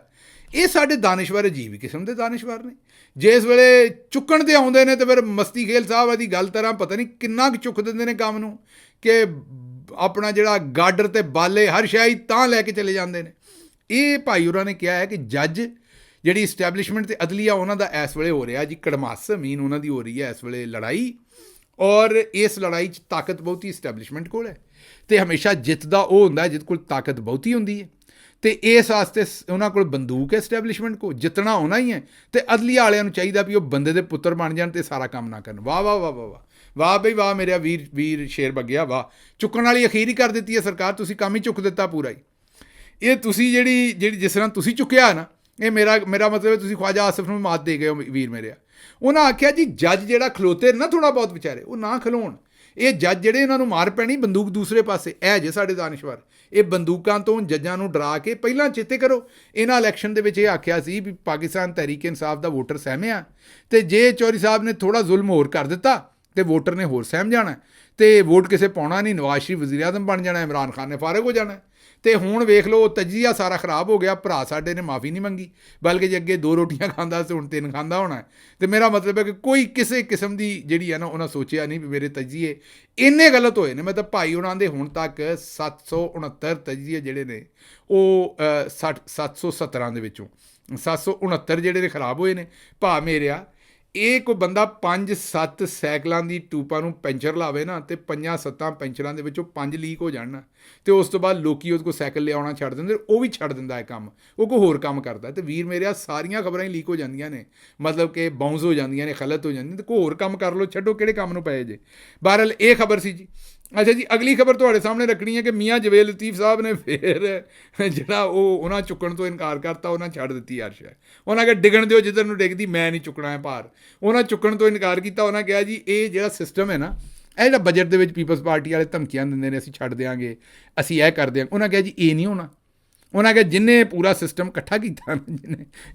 ਇਹ ਸਾਡੇ ਦਾਨਿਸ਼ਵਰ ਅਜੀਬ ਹੀ ਕਿਸਮ ਦੇ ਦਾਨਿਸ਼ਵਰ ਨੇ। ਜਿਸ ਵੇਲੇ ਚੁੱਕਣ 'ਤੇ ਆਉਂਦੇ ਨੇ ਤਾਂ ਫਿਰ ਮਸਤੀ ਖੇਲ ਸਾਹਿਬ ਦੀ ਗੱਲ ਤਰ੍ਹਾਂ ਪਤਾ ਨਹੀਂ ਕਿੰਨਾ ਕੁ ਚੁੱਕ ਦਿੰਦੇ ਨੇ ਕੰਮ ਨੂੰ, ਕਿ ਆਪਣਾ ਜਿਹੜਾ ਗਾਡਰ ਅਤੇ ਬਾਲੇ ਹਰ ਸ਼ਾਹੀ ਤਾਂ ਲੈ ਕੇ ਚਲੇ ਜਾਂਦੇ ਨੇ। ਇਹ ਭਾਈ ਹੋਰਾਂ ਨੇ ਕਿਹਾ ਹੈ ਕਿ ਜੱਜ ਜਿਹੜੀ ਇਸਟੈਬਲਿਸ਼ਮੈਂਟ ਅਤੇ ਅਦਲੀਆ ਉਹਨਾਂ ਦਾ ਇਸ ਵੇਲੇ ਹੋ ਰਿਹਾ ਜੀ ਕੜਮਾਸ ਜ਼ਮੀਨ ਉਹਨਾਂ ਦੀ ਹੋ ਰਹੀ ਹੈ ਇਸ ਵੇਲੇ ਲੜਾਈ, ਔਰ ਇਸ ਲੜਾਈ 'ਚ ਤਾਕਤ ਬਹੁਤੀ ਇਸਟੈਬਲਿਸ਼ਮੈਂਟ ਕੋਲ ਹੈ, ਅਤੇ ਹਮੇਸ਼ਾ ਜਿੱਤਦਾ ਉਹ ਹੁੰਦਾ ਜਿਹਦੇ ਕੋਲ ਤਾਕਤ ਬਹੁਤੀ ਹੁੰਦੀ ਹੈ, ਅਤੇ ਇਸ ਵਾਸਤੇ ਉਹਨਾਂ ਕੋਲ ਬੰਦੂਕ ਹੈ ਇਸਟੈਬਲਿਸ਼ਮੈਂਟ ਕੋਲ, ਜਿੱਤਣਾ ਹੋਣਾ ਹੀ ਹੈ। ਅਤੇ ਅਦਲੀਆ ਵਾਲਿਆਂ ਨੂੰ ਚਾਹੀਦਾ ਵੀ ਉਹ ਬੰਦੇ ਦੇ ਪੁੱਤਰ ਬਣ ਜਾਣ ਅਤੇ ਸਾਰਾ ਕੰਮ ਨਾ ਕਰਨ। ਵਾਹ ਵਾਹ ਵਾਹ ਵਾਹ ਵਾਹ ਵਾਹ ਬਈ ਵਾਹ, ਮੇਰਾ ਵੀਰ ਸ਼ੇਰ ਬੱਗਿਆ ਵਾਹ। ਚੁੱਕਣ ਵਾਲੀ ਅਖੀਰ ਹੀ ਕਰ ਦਿੱਤੀ ਹੈ ਸਰਕਾਰ, ਤੁਸੀਂ ਕੰਮ ਹੀ ਚੁੱਕ ਦਿੱਤਾ ਪੂਰਾ ਹੀ। ਇਹ ਤੁਸੀਂ ਜਿਹੜੀ ਜਿਸ ਤਰ੍ਹਾਂ ਤੁਸੀਂ ਚੁੱਕਿਆ ਨਾ, ਇਹ ਮੇਰਾ ਮਤਲਬ ਹੈ ਤੁਸੀਂ ਖਵਾਜਾ ਆਸਿਫ ਨੂੰ ਮਾਤ ਦੇ ਗਏ ਹੋ ਵੀਰ ਮੇਰੇ। ਉਹਨਾਂ ਆਖਿਆ ਜੀ ਜੱਜ ਜਿਹੜਾ ਖਲੋਤੇ ਨਾ ਥੋੜ੍ਹਾ ਬਹੁਤ ਵਿਚਾਰੇ ਉਹ ਨਾ ਖਲੋਣ, ਇਹ ਜੱਜ ਜਿਹੜੇ ਇਹਨਾਂ ਨੂੰ ਮਾਰ ਪੈਣੀ ਬੰਦੂਕ ਦੂਸਰੇ ਪਾਸੇ, ਇਹ ਜੇ ਸਾਡੇ ਦਾਨਿਸ਼ਵਰ, ਇਹ ਬੰਦੂਕਾਂ ਤੋਂ ਜੱਜਾਂ ਨੂੰ ਡਰਾ ਕੇ। ਪਹਿਲਾਂ ਚੇਤੇ ਕਰੋ ਇਹਨਾਂ ਇਲੈਕਸ਼ਨ ਦੇ ਵਿੱਚ ਇਹ ਆਖਿਆ ਸੀ ਵੀ ਪਾਕਿਸਤਾਨ ਤਹਿਰੀਕ ਇਨਸਾਫ ਦਾ ਵੋਟਰ ਸਹਿਮਿਆ, ਅਤੇ ਜੇ ਚੌਧਰੀ ਸਾਹਿਬ ਨੇ ਥੋੜ੍ਹਾ ਜ਼ੁਲਮ ਹੋਰ ਕਰ ਦਿੱਤਾ ਤੇ ਵੋਟਰ ਨੇ ਹੋਰ ਸਹਿਮ ਜਾਣਾ, ਤੇ ਵੋਟ ਕਿਸੇ ਪਾਉਣਾ ਨਹੀਂ, ਨਵਾਜ਼ ਸ਼ਰੀਫ ਵਜ਼ੀਰ ਆਜ਼ਮ ਬਣ ਜਾਣਾ, ਇਮਰਾਨ ਖਾਨ ਨੇ ਫਾਰਗ ਹੋ ਜਾਣਾ। ਤੇ ਹੁਣ ਵੇਖ ਲਓ ਤਜੀਆ ਸਾਰਾ ਖਰਾਬ ਹੋ ਗਿਆ। ਭਰਾ ਸਾਡੇ ਨੇ ਮਾਫੀ ਨਹੀਂ ਮੰਗੀ, ਬਲਕਿ ਜੇ ਅੱਗੇ 2 ਰੋਟੀਆਂ ਖਾਂਦਾ ਸੀ ਹੁਣ 3 ਖਾਂਦਾ ਹੋਣਾ। ਅਤੇ ਮੇਰਾ ਮਤਲਬ ਹੈ ਕਿ ਕੋਈ ਕਿਸੇ ਕਿਸਮ ਦੀ ਜਿਹੜੀ ਹੈ ਨਾ ਉਹਨਾਂ ਸੋਚਿਆ ਨਹੀਂ ਵੀ ਮੇਰੇ ਤਜੀਏ ਇੰਨੇ ਗਲਤ ਹੋਏ ਨੇ। ਮਤਲਬ ਭਾਈ ਉਹਨਾਂ ਦੇ ਹੁਣ ਤੱਕ 769 ਤਜੀਏ ਜਿਹੜੇ ਨੇ ਉਹ 717 ਦੇ ਵਿੱਚੋਂ 769 ਜਿਹੜੇ ਨੇ ਖਰਾਬ ਹੋਏ ਨੇ। ਭਾ ਮੇਰਿਆ, ਇਹ ਕੋਈ ਬੰਦਾ 5-7 ਸਾਈਕਲਾਂ ਦੀ ਟੂਪਾਂ ਨੂੰ ਪੈਂਚਰ ਲਾਵੇ ਨਾ, ਅਤੇ 5-7 ਪੈਂਚਰਾਂ ਦੇ ਵਿੱਚੋਂ 5 ਲੀਕ ਹੋ ਜਾਣ ਨਾ, ਅਤੇ ਉਸ ਤੋਂ ਬਾਅਦ ਲੋਕੀ ਉਹਦੇ ਕੋਲ ਸਾਈਕਲ ਲਿਆਉਣਾ ਛੱਡ ਦਿੰਦੇ, ਉਹ ਵੀ ਛੱਡ ਦਿੰਦਾ ਹੈ ਕੰਮ, ਉਹ ਕੋਈ ਹੋਰ ਕੰਮ ਕਰਦਾ। ਅਤੇ ਵੀਰ ਮੇਰੇ ਸਾਰੀਆਂ ਖਬਰਾਂ ਹੀ ਲੀਕ ਹੋ ਜਾਂਦੀਆਂ ਨੇ, ਮਤਲਬ ਕਿ ਬਾਊਂਸ ਹੋ ਜਾਂਦੀਆਂ ਨੇ, ਖਲਤ ਹੋ ਜਾਂਦੀਆਂ, ਅਤੇ ਕੋਈ ਹੋਰ ਕੰਮ ਕਰ ਲਓ, ਛੱਡੋ ਕਿਹੜੇ ਕੰਮ ਨੂੰ ਪਏ ਜੇ। ਬਹਰਹਾਲ ਇਹ ਖਬਰ ਸੀ ਜੀ। ਅੱਛਾ ਜੀ, ਅਗਲੀ ਖਬਰ ਤੁਹਾਡੇ ਸਾਹਮਣੇ ਰੱਖਣੀ ਹੈ ਕਿ ਮੀਆਂ ਜਵੇਦ ਲਤੀਫ ਸਾਹਿਬ ਨੇ ਫਿਰ ਜਿਹੜਾ ਉਹਨਾਂ ਚੁੱਕਣ ਤੋਂ ਇਨਕਾਰ ਕਰਤਾ, ਉਹਨਾਂ ਛੱਡ ਦਿੱਤੀ ਅਰਸ਼। ਉਹਨਾਂ ਕਿਹਾ ਡਿੱਗਣ ਦਿਓ ਜਿੱਧਰ ਨੂੰ ਡਿੱਗਦੀ, ਮੈਂ ਨਹੀਂ ਚੁੱਕਣਾ ਹੈ ਭਾਰ। ਉਹਨਾਂ ਚੁੱਕਣ ਤੋਂ ਇਨਕਾਰ ਕੀਤਾ। ਉਹਨਾਂ ਕਿਹਾ ਜੀ ਇਹ ਜਿਹੜਾ ਸਿਸਟਮ ਹੈ ਨਾ, ਇਹ ਜਿਹੜਾ ਬਜਟ ਦੇ ਵਿੱਚ ਪੀਪਲਸ ਪਾਰਟੀ ਵਾਲੇ ਧਮਕੀਆਂ ਦਿੰਦੇ ਨੇ ਅਸੀਂ ਛੱਡ ਦਿਆਂਗੇ, ਅਸੀਂ ਇਹ ਕਰ ਦਿਆਂਗੇ, ਉਹਨਾਂ ਕਿਹਾ ਜੀ ਇਹ ਨਹੀਂ ਹੋਣਾ। ਉਹਨਾਂ ਕਿਹਾ ਜਿਹਨੇ ਪੂਰਾ ਸਿਸਟਮ ਇਕੱਠਾ ਕੀਤਾ,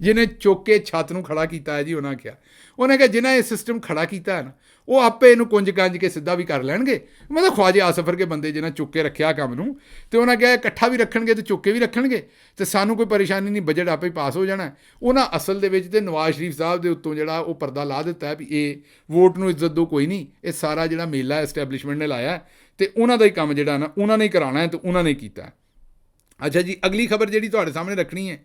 ਜਿਹਨੇ ਚੁੱਕ ਕੇ ਛੱਤ ਨੂੰ ਖੜਾ ਕੀਤਾ ਹੈ ਜੀ, ਉਹਨਾਂ ਕਿਹਾ ਜਿਹਨਾਂ ਇਹ ਸਿਸਟਮ ਖੜਾ ਕੀਤਾ ਹੈ ਨਾ, ਉਹ ਆਪੇ ਇਹਨੂੰ ਕੁੰਜ ਕੰਜ ਕੇ ਸਿੱਧਾ ਵੀ ਕਰ ਲੈਣਗੇ। ਮਤਲਬ ਖਵਾਜੇ ਆਸਫਰ ਕੇ ਬੰਦੇ ਜਿਹਨਾਂ ਚੁੱਕ ਕੇ ਰੱਖਿਆ ਕੰਮ ਨੂੰ, ਅਤੇ ਉਹਨਾਂ ਕਿਹਾ ਇਕੱਠਾ ਵੀ ਰੱਖਣਗੇ ਅਤੇ ਚੁੱਕ ਕੇ ਵੀ ਰੱਖਣਗੇ, ਅਤੇ ਸਾਨੂੰ ਕੋਈ ਪਰੇਸ਼ਾਨੀ ਨਹੀਂ, ਬਜਟ ਆਪੇ ਹੀ ਪਾਸ ਹੋ ਜਾਣਾ। ਉਹਨਾਂ ਅਸਲ ਦੇ ਵਿੱਚ ਤੇ ਨਵਾਜ਼ ਸ਼ਰੀਫ ਸਾਹਿਬ ਦੇ ਉੱਤੋਂ ਜਿਹੜਾ ਉਹ ਪਰਦਾ ਲਾ ਦਿੱਤਾ ਹੈ ਵੀ ਇਹ ਵੋਟ ਨੂੰ ਇੱਜ਼ਤ ਦਿਓ, ਕੋਈ ਨਹੀਂ, ਇਹ ਸਾਰਾ ਜਿਹੜਾ ਮੇਲਾ ਐਸਟੈਬਲਿਸ਼ਮੈਂਟ ਨੇ ਲਾਇਆ ਅਤੇ ਉਹਨਾਂ ਦਾ ਹੀ ਕੰਮ ਜਿਹੜਾ ਨਾ ਉਹਨਾਂ ਨੇ ਕਰਾਉਣਾ ਹੈ, ਅਤੇ ਉਹਨਾਂ ਨੇ ਕੀਤਾ। ਅੱਛਾ ਜੀ, ਅਗਲੀ ਖਬਰ ਜਿਹੜੀ ਤੁਹਾਡੇ ਸਾਹਮਣੇ ਰੱਖਣੀ ਹੈ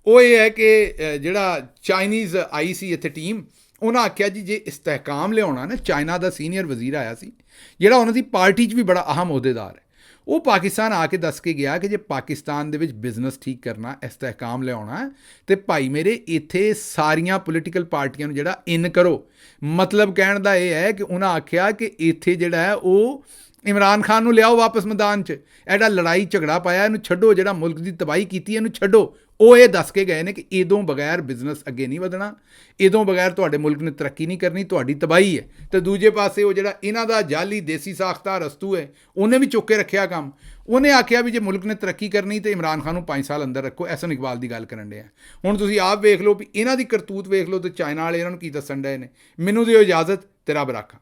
ਉਹ ਇਹ ਹੈ ਕਿ ਜਿਹੜਾ ਚਾਈਨੀਜ਼ ਆਈ ਸੀ ਇੱਥੇ ਟੀਮ, ਉਹਨਾਂ ਆਖਿਆ ਜੀ ਜੇ ਇਸਤਹਿਕਾਮ ਲਿਆਉਣਾ ਨਾ, ਚਾਈਨਾ ਦਾ ਸੀਨੀਅਰ ਵਜ਼ੀਰ ਆਇਆ ਸੀ ਜਿਹੜਾ ਉਹਨਾਂ ਦੀ ਪਾਰਟੀ 'ਚ ਵੀ ਬੜਾ ਅਹਿਮ ਅਹੁਦੇਦਾਰ ਹੈ, ਉਹ ਪਾਕਿਸਤਾਨ ਆ ਕੇ ਦੱਸ ਕੇ ਗਿਆ ਕਿ ਜੇ ਪਾਕਿਸਤਾਨ ਦੇ ਵਿੱਚ ਬਿਜ਼ਨਸ ਠੀਕ ਕਰਨਾ, ਇਸਤਹਿਕਾਮ ਲਿਆਉਣਾ, ਅਤੇ ਭਾਈ ਮੇਰੇ ਇੱਥੇ ਸਾਰੀਆਂ ਪੋਲੀਟੀਕਲ ਪਾਰਟੀਆਂ ਨੂੰ ਜਿਹੜਾ ਇਨ ਕਰੋ। ਮਤਲਬ ਕਹਿਣ ਦਾ ਇਹ ਹੈ ਕਿ ਉਹਨਾਂ ਆਖਿਆ ਕਿ ਇੱਥੇ ਜਿਹੜਾ ਹੈ ਉਹ ਇਮਰਾਨ ਖਾਨ ਨੂੰ ਲਿਆਓ ਵਾਪਸ ਮੈਦਾਨ 'ਚ, ਐਡਾ ਲੜਾਈ ਝਗੜਾ ਪਾਇਆ ਇਹਨੂੰ ਛੱਡੋ, ਜਿਹੜਾ ਮੁਲਕ ਦੀ ਤਬਾਹੀ ਕੀਤੀ ਇਹਨੂੰ ਛੱਡੋ। ਉਹ ਇਹ ਦੱਸ ਕੇ ਗਏ ਨੇ ਕਿ ਇਹਦੋਂ ਬਗੈਰ ਬਿਜ਼ਨਸ ਅੱਗੇ ਨਹੀਂ ਵਧਣਾ, ਇਹਦੋਂ ਬਗੈਰ ਤੁਹਾਡੇ ਮੁਲਕ ਨੇ ਤਰੱਕੀ ਨਹੀਂ ਕਰਨੀ, ਤੁਹਾਡੀ ਤਬਾਹੀ ਹੈ। ਅਤੇ ਦੂਜੇ ਪਾਸੇ ਉਹ ਜਿਹੜਾ ਇਹਨਾਂ ਦਾ ਜਾਲੀ ਦੇਸੀ ਸਾਖਤਾ ਰਸਤੂ ਹੈ, ਉਹਨੇ ਵੀ ਚੁੱਕ ਕੇ ਰੱਖਿਆ ਕੰਮ। ਉਹਨੇ ਆਖਿਆ ਵੀ ਜੇ ਮੁਲਕ ਨੇ ਤਰੱਕੀ ਕਰਨੀ ਤਾਂ ਇਮਰਾਨ ਖਾਨ ਨੂੰ 5 ਸਾਲ ਅੰਦਰ ਰੱਖੋ। ਐਹਸਨ ਇਕਬਾਲ ਦੀ ਗੱਲ ਕਰਨ ਡਿਆ। ਹੁਣ ਤੁਸੀਂ ਆਪ ਵੇਖ ਲਓ ਵੀ ਇਹਨਾਂ ਦੀ ਕਰਤੂਤ ਵੇਖ ਲਓ, ਅਤੇ ਚਾਈਨਾ ਵਾਲੇ ਇਹਨਾਂ ਨੂੰ ਕੀ ਦੱਸਣ ਡਏ ਨੇ। ਮੈਨੂੰ ਦਿਓ ਇਜਾਜ਼ਤ, ਤੇ ਰੱਬ ਰਾਖਾ।